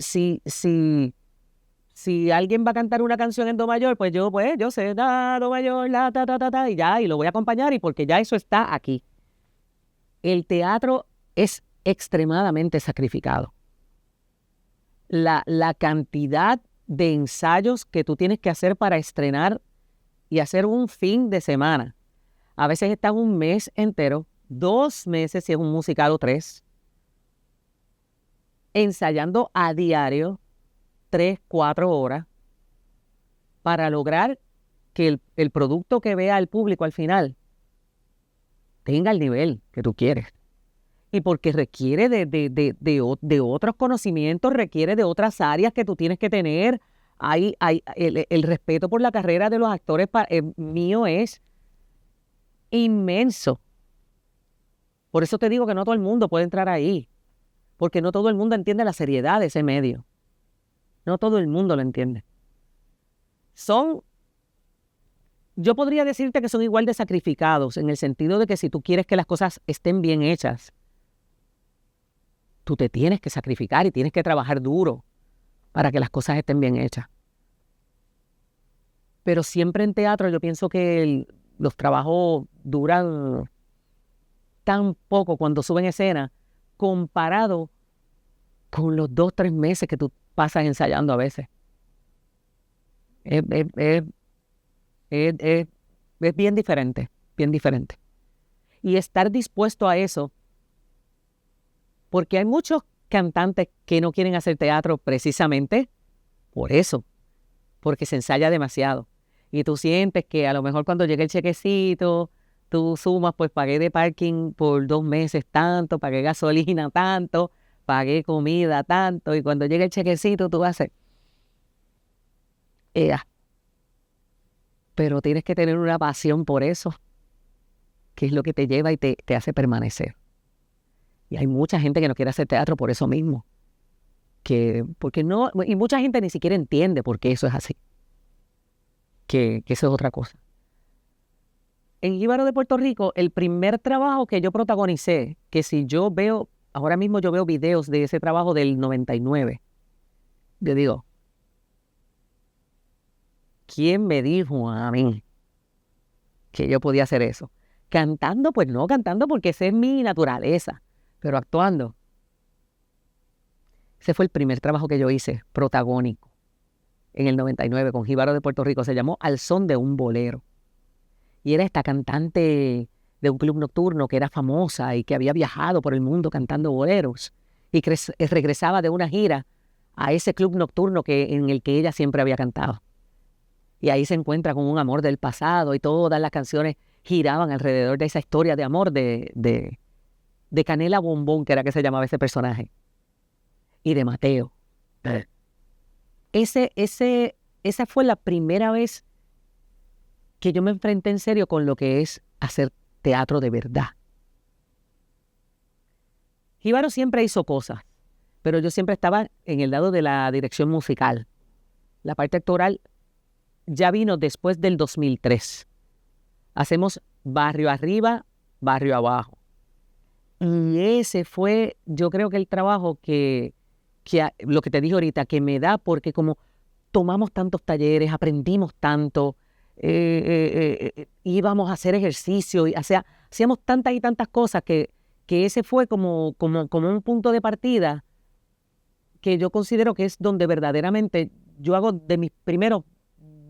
alguien va a cantar una canción en do mayor, pues yo sé, da, do mayor, la, ta, ta, ta, ta, y ya, y lo voy a acompañar, y porque ya eso está aquí. El teatro es extremadamente sacrificado. La cantidad de ensayos que tú tienes que hacer para estrenar y hacer un fin de semana. A veces están un mes entero, 2 meses si es un musical o 3, ensayando a diario 3, 4 horas para lograr que el producto que vea el público al final tenga el nivel que tú quieres. Y porque requiere de otros conocimientos, requiere de otras áreas que tú tienes que tener. Hay el respeto por la carrera de los actores mío es inmenso. Por eso te digo que no todo el mundo puede entrar ahí, porque no todo el mundo entiende la seriedad de ese medio. No todo el mundo lo entiende. Yo podría decirte que son igual de sacrificados, en el sentido de que si tú quieres que las cosas estén bien hechas, tú te tienes que sacrificar y tienes que trabajar duro para que las cosas estén bien hechas. Pero siempre en teatro yo pienso que los trabajos duran tan poco cuando suben escena comparado con los 2, 3 meses que tú pasas ensayando a veces. Es bien diferente, bien diferente. Y estar dispuesto a eso, porque hay muchos cantantes que no quieren hacer teatro precisamente por eso, porque se ensaya demasiado. Y tú sientes que a lo mejor cuando llega el chequecito, tú sumas, pues pagué de parking por 2 meses tanto, pagué gasolina tanto, pagué comida tanto, y cuando llega el chequecito tú haces, pero tienes que tener una pasión por eso, que es lo que te lleva y te hace permanecer. Y hay mucha gente que no quiere hacer teatro por eso mismo. Y mucha gente ni siquiera entiende por qué eso es así. Que eso es otra cosa. En Jíbaro de Puerto Rico, el primer trabajo que yo protagonicé, que si yo veo, ahora mismo yo veo videos de ese trabajo del 99, yo digo, ¿quién me dijo a mí que yo podía hacer eso? Cantando, pues no cantando porque esa es mi naturaleza, pero actuando. Ese fue el primer trabajo que yo hice, protagónico, en el 99, con Jíbaro de Puerto Rico. Se llamó Al son de un bolero. Y era esta cantante de un club nocturno que era famosa y que había viajado por el mundo cantando boleros. Y que regresaba de una gira a ese club nocturno en el que ella siempre había cantado. Y ahí se encuentra con un amor del pasado y todas las canciones giraban alrededor de esa historia de amor de Canela Bombón, que era que se llamaba ese personaje, y de Mateo. Esa fue la primera vez que yo me enfrenté en serio con lo que es hacer teatro de verdad. Jíbaro siempre hizo cosas, pero yo siempre estaba en el lado de la dirección musical. La parte actoral ya vino después del 2003. Hacemos barrio arriba, barrio abajo. Y ese fue, yo creo que el trabajo que lo que te dije ahorita, que me da, porque como tomamos tantos talleres, aprendimos tanto, íbamos a hacer ejercicio, o sea, hacíamos tantas y tantas cosas que ese fue como un punto de partida que yo considero que es donde verdaderamente yo hago de mis primeros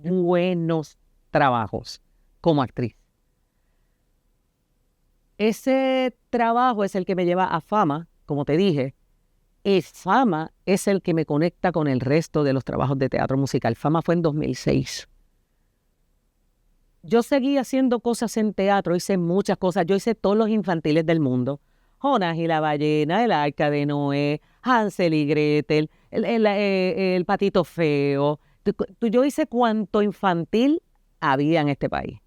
buenos trabajos como actriz. Ese trabajo es el que me lleva a Fama, como te dije, y Fama es el que me conecta con el resto de los trabajos de teatro musical. Fama fue en 2006. Yo seguí haciendo cosas en teatro, hice muchas cosas. Yo hice todos los infantiles del mundo. Jonás y la ballena, el arca de Noé, Hansel y Gretel, el patito feo. Yo hice cuanto infantil había en este país.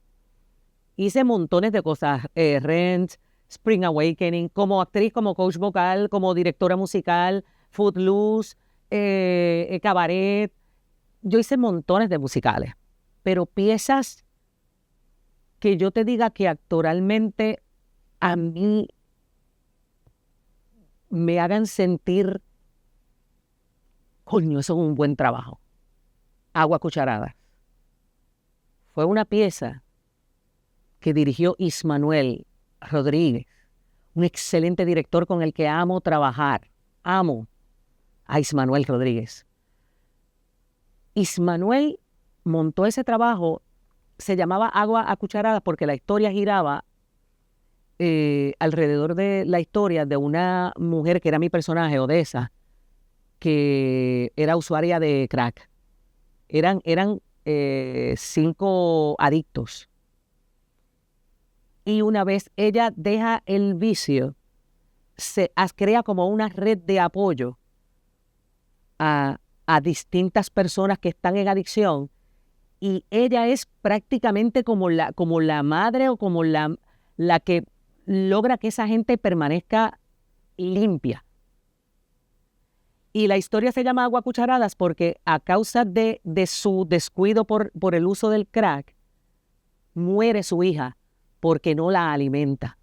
Hice montones de cosas, Rent, Spring Awakening, como actriz, como coach vocal, como directora musical, Footloose, Cabaret. Yo hice montones de musicales, pero piezas que yo te diga que actoralmente a mí me hagan sentir, coño, eso es un buen trabajo. Agua Cucharada. Fue una pieza que dirigió Ismanuel Rodríguez, un excelente director con el que amo trabajar. Amo a Ismanuel Rodríguez. Ismanuel montó ese trabajo, se llamaba Agua a Cucharadas porque la historia giraba alrededor de la historia de una mujer que era mi personaje, Odessa, que era usuaria de crack. Eran 5 adictos. Y una vez ella deja el vicio, se crea como una red de apoyo a distintas personas que están en adicción, y ella es prácticamente como la madre o como la que logra que esa gente permanezca limpia. Y la historia se llama Agua Cucharadas porque a causa de su descuido por el uso del crack, muere su hija porque no la alimenta.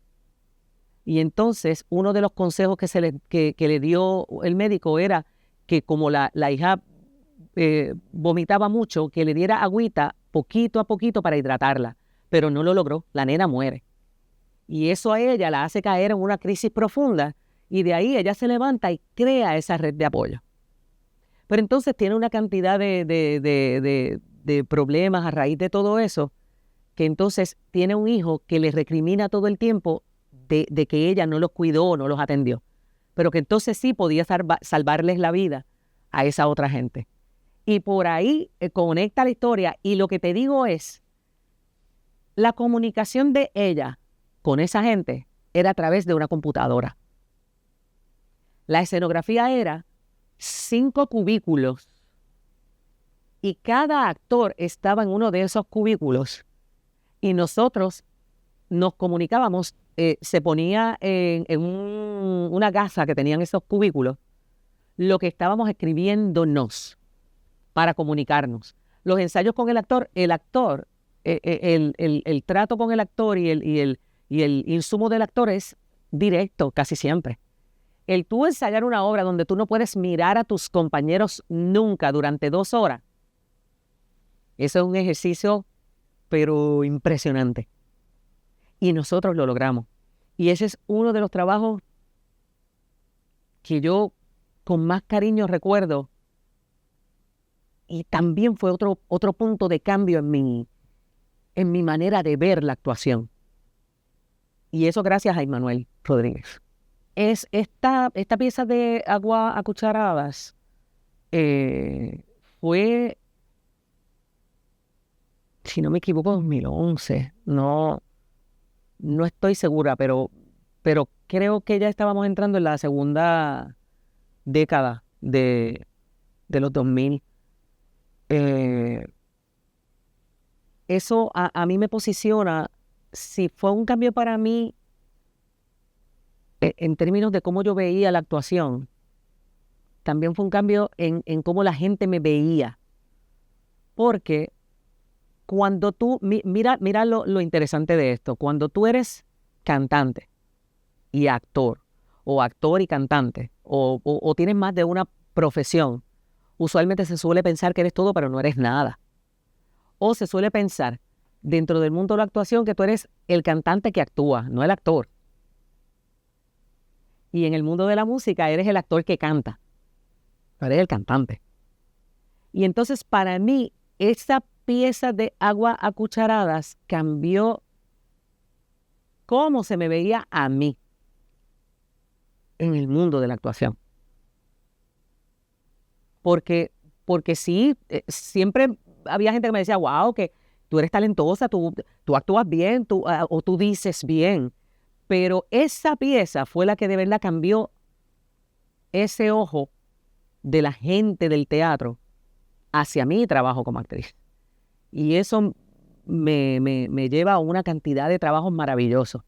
Y entonces uno de los consejos que le dio el médico era que como la hija vomitaba mucho, que le diera agüita poquito a poquito para hidratarla, pero no lo logró, la nena muere. Y eso a ella la hace caer en una crisis profunda, y de ahí ella se levanta y crea esa red de apoyo. Pero entonces tiene una cantidad de problemas a raíz de todo eso, que entonces tiene un hijo que le recrimina todo el tiempo de que ella no los cuidó, no los atendió, pero que entonces sí podía salvarles la vida a esa otra gente. Y por ahí conecta la historia, y lo que te digo es, la comunicación de ella con esa gente era a través de una computadora. La escenografía era 5 cubículos y cada actor estaba en uno de esos cubículos, y nosotros nos comunicábamos, se ponía en una gasa que tenían esos cubículos lo que estábamos escribiéndonos para comunicarnos. Los ensayos con el actor, el trato con el actor y el insumo del actor es directo casi siempre. El tú ensayar una obra donde tú no puedes mirar a tus compañeros nunca durante 2 horas, eso es un ejercicio pero impresionante. Y nosotros lo logramos. Y ese es uno de los trabajos que yo con más cariño recuerdo, y también fue otro punto de cambio en mi manera de ver la actuación. Y eso gracias a Ismanuel Rodríguez. Es esta pieza de Agua a Cucharadas fue, si no me equivoco, 2011. No estoy segura, pero creo que ya estábamos entrando en la segunda década de los 2000. Eso a mí me posiciona, si fue un cambio para mí en términos de cómo yo veía la actuación, también fue un cambio en cómo la gente me veía. Porque cuando tú, mira lo interesante de esto, cuando tú eres cantante y actor, o actor y cantante, o tienes más de una profesión, usualmente se suele pensar que eres todo, pero no eres nada. O se suele pensar dentro del mundo de la actuación que tú eres el cantante que actúa, no el actor. Y en el mundo de la música eres el actor que canta, tú eres el cantante. Y entonces para mí esa pieza de Agua a Cucharadas cambió cómo se me veía a mí en el mundo de la actuación. Porque sí, siempre había gente que me decía, wow, que tú eres talentosa, tú actúas bien, o tú dices bien. Pero esa pieza fue la que de verdad cambió ese ojo de la gente del teatro hacia mi trabajo como actriz. Y eso me lleva a una cantidad de trabajos maravillosos.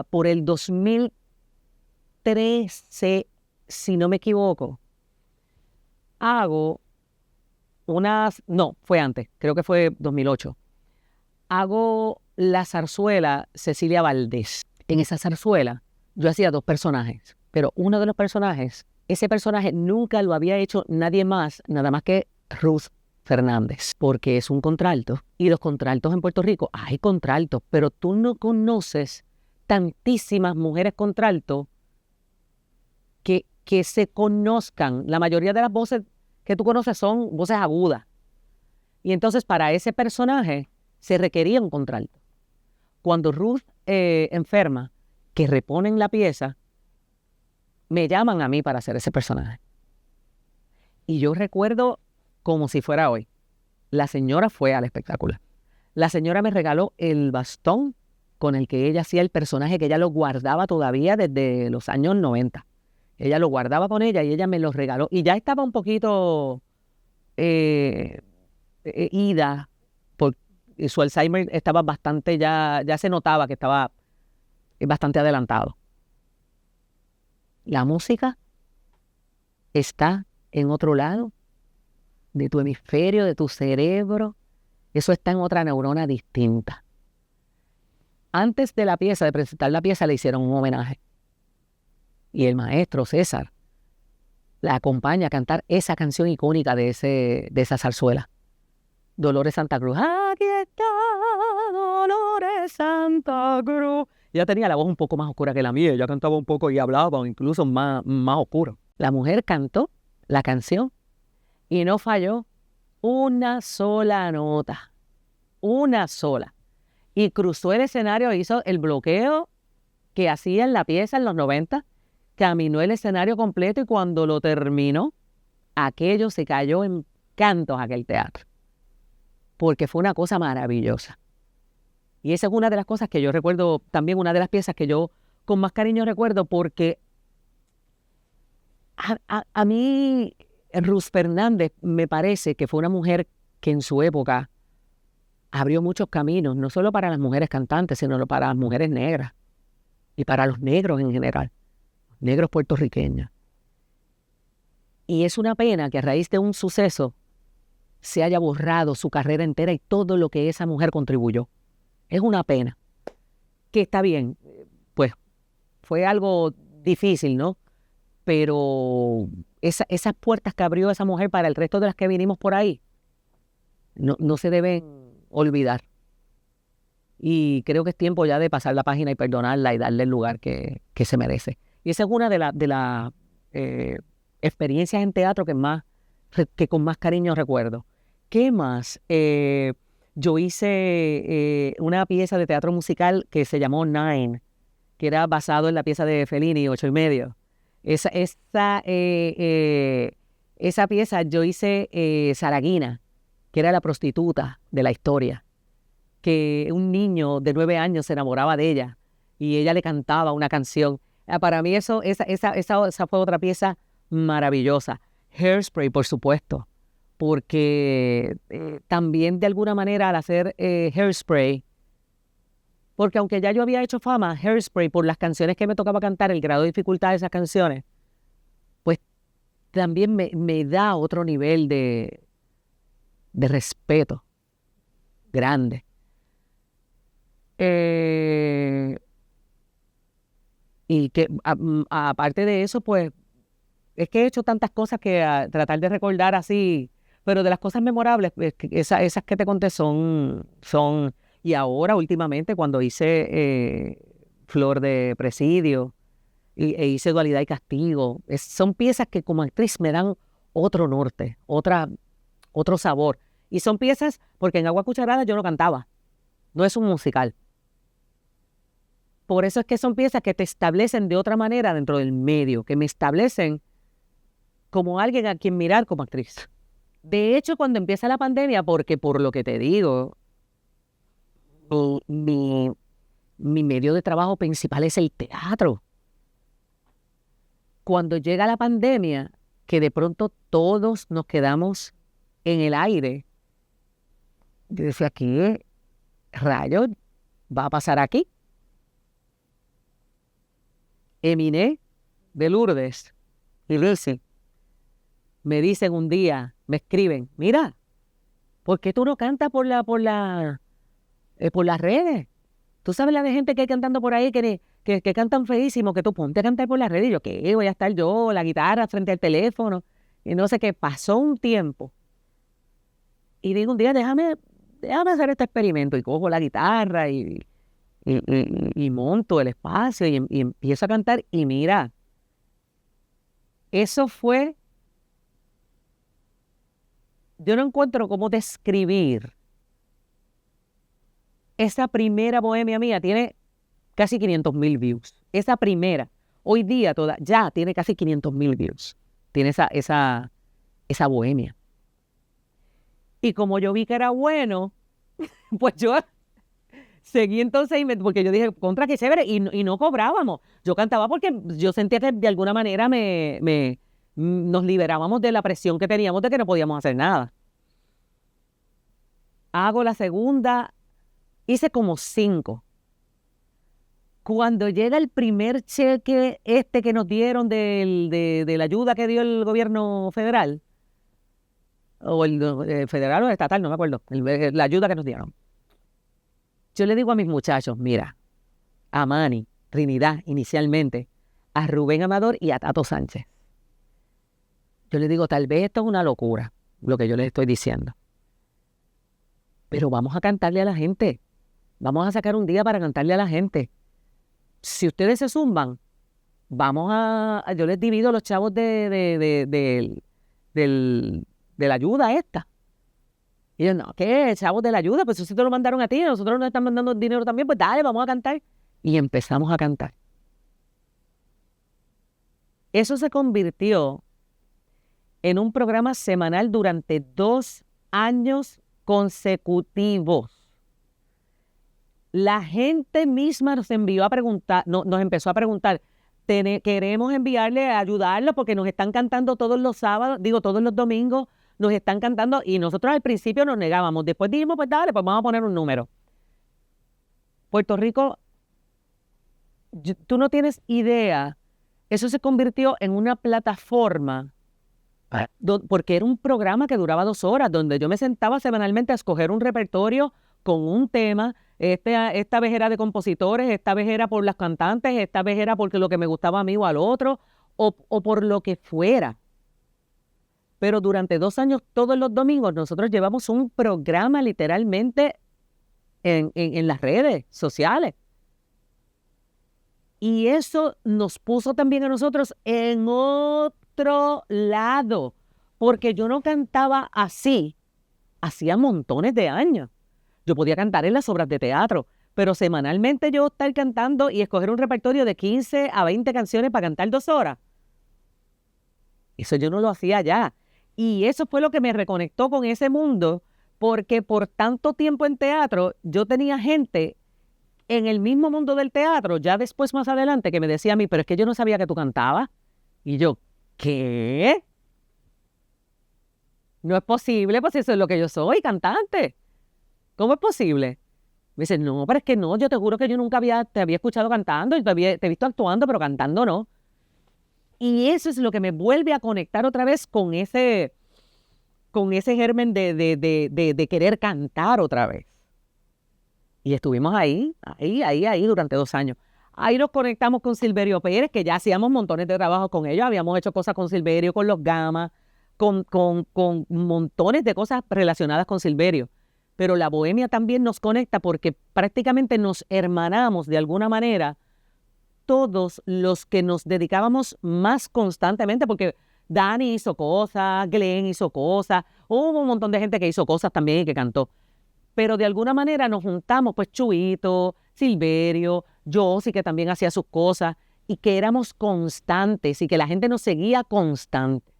Por el 2013, si no me equivoco, fue antes, creo que fue 2008. Hago la zarzuela Cecilia Valdés. En esa zarzuela yo hacía 2 personajes, pero uno de los personajes, ese personaje nunca lo había hecho nadie más, nada más que Ruth Fernández, porque es un contralto. Y los contraltos en Puerto Rico, hay contraltos, pero tú no conoces tantísimas mujeres contraltos que se conozcan. La mayoría de las voces que tú conoces son voces agudas. Y entonces para ese personaje se requería un contralto. Cuando Ruth enferma, que reponen la pieza, me llaman a mí para hacer ese personaje. Y yo recuerdo como si fuera hoy. La señora fue al espectáculo. La señora me regaló el bastón con el que ella hacía el personaje, que ella lo guardaba todavía desde los años 90. Ella lo guardaba con ella y ella me lo regaló. Y ya estaba un poquito ida, porque su Alzheimer estaba bastante, ya se notaba que estaba bastante adelantado. La música está en otro lado de tu hemisferio, de tu cerebro. Eso está en otra neurona distinta. Antes de la pieza, de presentar la pieza, le hicieron un homenaje. Y el maestro César la acompaña a cantar esa canción icónica de esa zarzuela. Dolores Santa Cruz. Aquí está Dolores Santa Cruz. Ella tenía la voz un poco más oscura que la mía. Ella cantaba un poco y hablaba incluso más oscuro. La mujer cantó la canción y no falló una sola nota. Una sola. Y cruzó el escenario e hizo el bloqueo que hacía en la pieza en los 90. Caminó el escenario completo y cuando lo terminó, aquello se cayó en cantos aquel teatro. Porque fue una cosa maravillosa. Y esa es una de las cosas que yo recuerdo, también una de las piezas que yo con más cariño recuerdo, porque a mí Ruth Fernández me parece que fue una mujer que en su época abrió muchos caminos, no solo para las mujeres cantantes, sino para las mujeres negras y para los negros en general, negros puertorriqueños. Y es una pena que a raíz de un suceso se haya borrado su carrera entera y todo lo que esa mujer contribuyó. Es una pena. Que está bien, pues fue algo difícil, ¿no? Pero esas puertas que abrió esa mujer para el resto de las que vinimos por ahí, no se deben olvidar. Y creo que es tiempo ya de pasar la página y perdonarla y darle el lugar que se merece. Y esa es una de las experiencias en teatro que con más cariño recuerdo. ¿Qué más? Yo hice una pieza de teatro musical que se llamó Nine, que era basado en la pieza de Fellini, 8 y medio. Esa pieza yo hice Saraguina, que era la prostituta de la historia, que un niño de 9 años se enamoraba de ella y ella le cantaba una canción. Para mí esa fue otra pieza maravillosa. Hairspray, por supuesto, porque también de alguna manera al hacer Hairspray, porque aunque ya yo había hecho fama, Hairspray, por las canciones que me tocaba cantar, el grado de dificultad de esas canciones, pues también me da otro nivel de respeto grande. Y que aparte de eso, pues es que he hecho tantas cosas que tratar de recordar así Pero de las cosas memorables, esas que te conté son... Y ahora, últimamente, cuando hice Flor de Presidio e hice Dualidad y Castigo, son piezas que como actriz me dan otro norte, otro sabor. Y son piezas, porque en Agua Cucharada yo no cantaba, no es un musical. Por eso es que son piezas que te establecen de otra manera dentro del medio, que me establecen como alguien a quien mirar como actriz. De hecho, cuando empieza la pandemia, porque por lo que te digo, mi medio de trabajo principal es el teatro. Cuando llega la pandemia, que de pronto todos nos quedamos en el aire, yo decía, ¿qué rayos va a pasar aquí? Eminé de Lourdes y Lucy me dicen un día, me escriben, mira, ¿por qué tú no cantas por las redes? Tú sabes la de gente que hay cantando por ahí que cantan feísimo, que tú ponte a cantar por las redes. Y yo, ¿qué? Voy a estar yo, la guitarra frente al teléfono. Y no sé qué, pasó un tiempo. Y digo un día, déjame hacer este experimento. Y cojo la guitarra y monto el espacio y empiezo a cantar. Y mira, eso fue... Yo no encuentro cómo describir. Esa primera bohemia mía tiene casi 500,000 views. Esa primera, hoy día ya tiene casi 500,000 views. Tiene esa bohemia. Y como yo vi que era bueno, pues yo seguí entonces, porque yo dije, contra qué chévere, y no cobrábamos. Yo cantaba porque yo sentía que de alguna manera nos liberábamos de la presión que teníamos de que no podíamos hacer nada. Hago la segunda, hice como 5. Cuando llega el primer cheque que nos dieron de la ayuda que dio el gobierno federal, o el federal o el estatal, no me acuerdo, la ayuda que nos dieron. Yo le digo a mis muchachos, mira, a Manny, Trinidad inicialmente, a Rubén Amador y a Tato Sánchez. Yo le digo, tal vez esto es una locura, lo que yo les estoy diciendo. Pero vamos a cantarle a la gente. Vamos a sacar un día para cantarle a la gente. Si ustedes se zumban, yo les divido los chavos de la ayuda esta. Y yo, no, ¿qué? Chavos de la ayuda, pues eso te lo mandaron a ti, nosotros nos están mandando dinero también, pues dale, vamos a cantar. Y empezamos a cantar. Eso se convirtió en un programa semanal durante 2 años consecutivos. La gente misma nos envió a preguntar, nos empezó a preguntar, queremos enviarle a ayudarlos porque nos están cantando todos los sábados, todos los domingos, nos están cantando y nosotros al principio nos negábamos. Después dijimos, pues dale, pues vamos a poner un número. Puerto Rico, tú no tienes idea, eso se convirtió en una plataforma, porque era un programa que duraba 2 horas, donde yo me sentaba semanalmente a escoger un repertorio con un tema. Esta vez era de compositores, esta vez era por las cantantes, esta vez era porque lo que me gustaba a mí o al otro, o por lo que fuera. Pero durante 2 años, todos los domingos, nosotros llevamos un programa literalmente en las redes sociales. Y eso nos puso también a nosotros en otro lado, porque yo no cantaba así hacía montones de años. Yo podía cantar en las obras de teatro, pero semanalmente yo estar cantando y escoger un repertorio de 15 a 20 canciones para cantar 2 horas, eso yo no lo hacía ya. Y eso fue lo que me reconectó con ese mundo, porque por tanto tiempo en teatro, yo tenía gente en el mismo mundo del teatro, ya después más adelante, que me decía a mí, pero es que yo no sabía que tú cantabas. Y yo, ¿qué? No es posible, pues eso es lo que yo soy, cantante. ¿Cómo es posible? Me dice, no, pero es que no, yo te juro que yo nunca te había escuchado cantando, y te he visto actuando, pero cantando no. Y eso es lo que me vuelve a conectar otra vez con ese germen de querer cantar otra vez. Y estuvimos ahí, durante 2 años. Ahí nos conectamos con Silverio Pérez, que ya hacíamos montones de trabajos con ellos. Habíamos hecho cosas con Silverio, con los Gamas, con montones de cosas relacionadas con Silverio. Pero la bohemia también nos conecta porque prácticamente nos hermanamos de alguna manera todos los que nos dedicábamos más constantemente, porque Dani hizo cosas, Glenn hizo cosas, hubo un montón de gente que hizo cosas también y que cantó. Pero de alguna manera nos juntamos, pues Chuito, Silverio, yo sí que también hacía sus cosas, y que éramos constantes y que la gente nos seguía constante.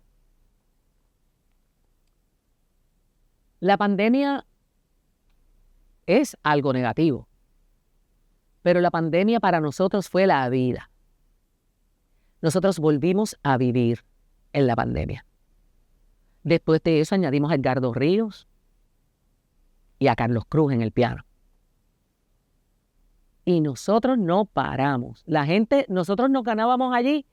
La pandemia es algo negativo, pero la pandemia para nosotros fue la vida. Nosotros volvimos a vivir en la pandemia. Después de eso añadimos a Edgardo Ríos y a Carlos Cruz en el piano. Y nosotros no paramos. La gente, nosotros nos ganábamos allí,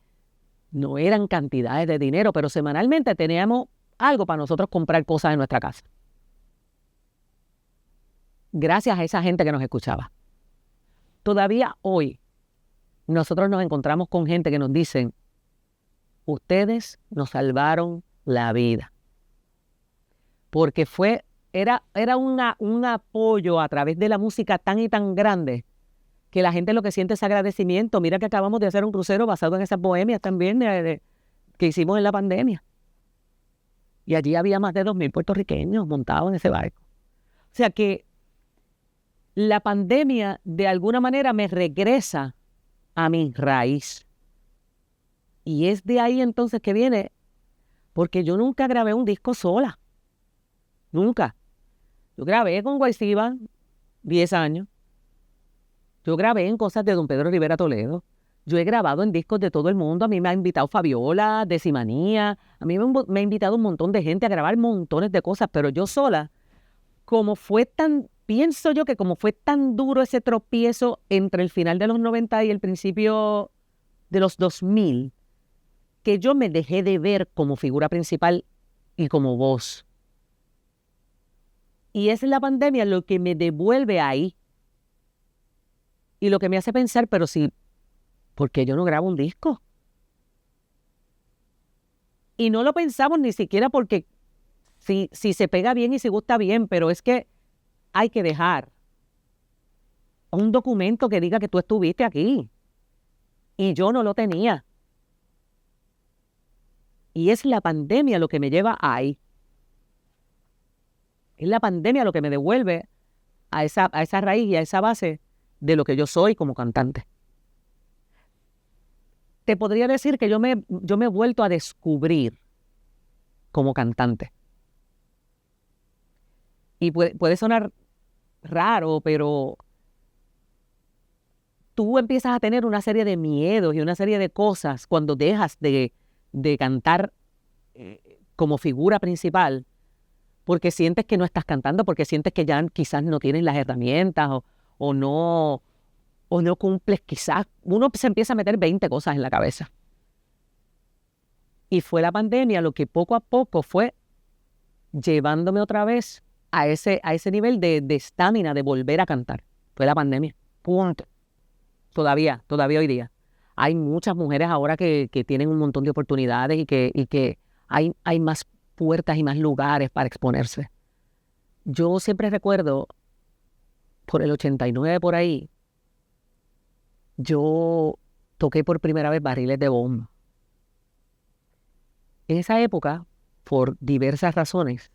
no eran cantidades de dinero, pero semanalmente teníamos algo para nosotros comprar cosas en nuestra casa. Gracias a esa gente que nos escuchaba. Todavía hoy nosotros nos encontramos con gente que nos dicen, ustedes nos salvaron la vida. Porque era un apoyo a través de la música tan y tan grande que la gente lo que siente es agradecimiento. Mira que acabamos de hacer un crucero basado en esas bohemias también que hicimos en la pandemia. Y allí había más de 2,000 puertorriqueños montados en ese barco. O sea que la pandemia de alguna manera me regresa a mi raíz. Y es de ahí entonces que viene, porque yo nunca grabé un disco sola. Nunca. Yo grabé con Guayciba 10 años. Yo grabé en cosas de don Pedro Rivera Toledo. Yo he grabado en discos de todo el mundo. A mí me ha invitado Fabiola, Decimanía. A mí me ha invitado un montón de gente a grabar montones de cosas, pero yo sola, pienso yo que como fue tan duro ese tropiezo entre el final de los 90 y el principio de los 2000, que yo me dejé de ver como figura principal y como voz. Y es la pandemia lo que me devuelve ahí. Y lo que me hace pensar, pero sí, ¿por qué yo no grabo un disco? Y no lo pensamos ni siquiera porque si se pega bien y si gusta bien, pero es que hay que dejar un documento que diga que tú estuviste aquí. Y yo no lo tenía. Y es la pandemia lo que me lleva ahí. Es la pandemia lo que me devuelve a esa raíz y a esa base de lo que yo soy como cantante. Te podría decir que yo me he vuelto a descubrir como cantante. Y puede sonar raro, pero tú empiezas a tener una serie de miedos y una serie de cosas cuando dejas de cantar como figura principal, porque sientes que no estás cantando, porque sientes que ya quizás no tienes las herramientas o no cumples quizás. Uno se empieza a meter 20 cosas en la cabeza. Y fue la pandemia lo que poco a poco fue llevándome otra vez a ese nivel de estamina de volver a cantar. Fue la pandemia. Punto. Todavía hoy día. Hay muchas mujeres ahora que tienen un montón de oportunidades y que hay más puertas y más lugares para exponerse. Yo siempre recuerdo, por el 89 por ahí, yo toqué por primera vez Barriles de Bomba. En esa época, por diversas razones,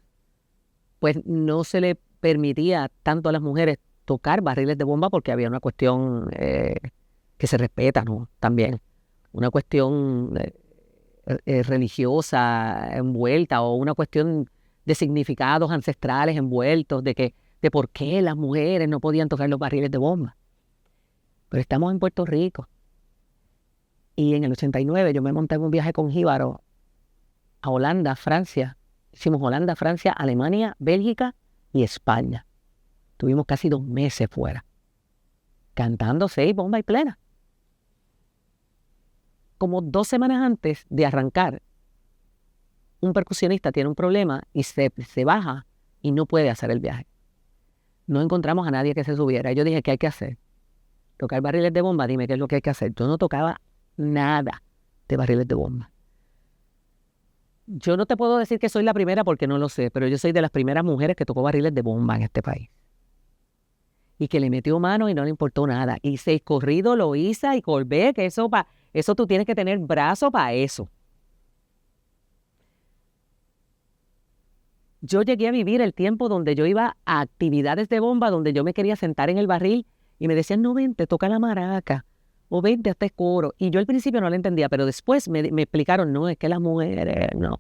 pues no se le permitía tanto a las mujeres tocar Barriles de Bomba porque había una cuestión que se respeta, ¿no? También una cuestión religiosa envuelta o una cuestión de significados ancestrales envueltos de por qué las mujeres no podían tocar los Barriles de Bomba. Pero estamos en Puerto Rico y en el 89 yo me monté en un viaje con Jíbaro a Holanda, Francia. Hicimos Holanda, Francia, Alemania, Bélgica y España. Tuvimos casi 2 meses fuera, cantando 6 bombas y plena. Como 2 semanas antes de arrancar, un percusionista tiene un problema y se baja y no puede hacer el viaje. No encontramos a nadie que se subiera. Yo dije, ¿qué hay que hacer? Tocar Barriles de Bomba, dime qué es lo que hay que hacer. Yo no tocaba nada de Barriles de Bomba. Yo no te puedo decir que soy la primera porque no lo sé, pero yo soy de las primeras mujeres que tocó barriles de bomba en este país. Y que le metió mano y no le importó nada. Y seis corrido lo hizo y Colbé, que eso tú tienes que tener brazo para eso. Yo llegué a vivir el tiempo donde yo iba a actividades de bomba, donde yo me quería sentar en el barril y me decían, no, vente, toca la maraca, o vente, hasta coro. Y yo al principio no lo entendía, pero después me explicaron, no, es que las mujeres, no.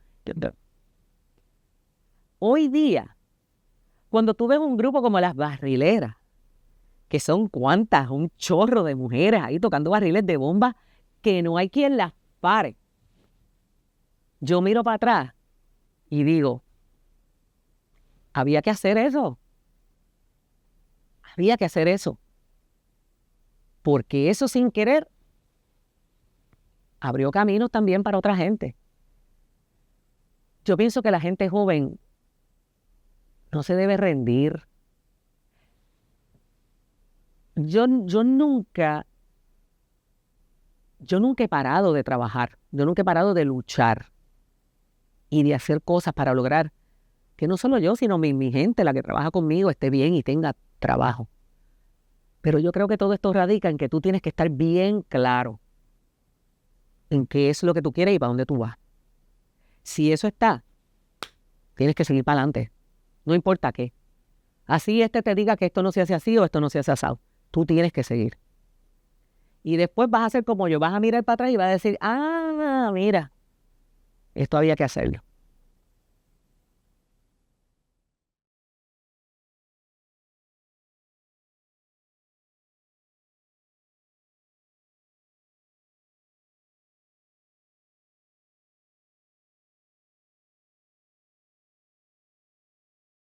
Hoy día, cuando tú ves un grupo como las barrileras, que son cuantas, un chorro de mujeres ahí tocando barriles de bomba, que no hay quien las pare. Yo miro para atrás y digo, había que hacer eso. Había que hacer eso. Porque eso sin querer abrió caminos también para otra gente. Yo pienso que la gente joven no se debe rendir. Yo nunca he parado de trabajar, yo nunca he parado de luchar y de hacer cosas para lograr que no solo yo, sino mi gente, la que trabaja conmigo, esté bien y tenga trabajo. Pero yo creo que todo esto radica en que tú tienes que estar bien claro en qué es lo que tú quieres y para dónde tú vas. Si eso está, tienes que seguir para adelante, no importa qué. Así te diga que esto no se hace así o esto no se hace asado. Tú tienes que seguir. Y después vas a hacer como yo, vas a mirar para atrás y vas a decir, mira, esto había que hacerlo.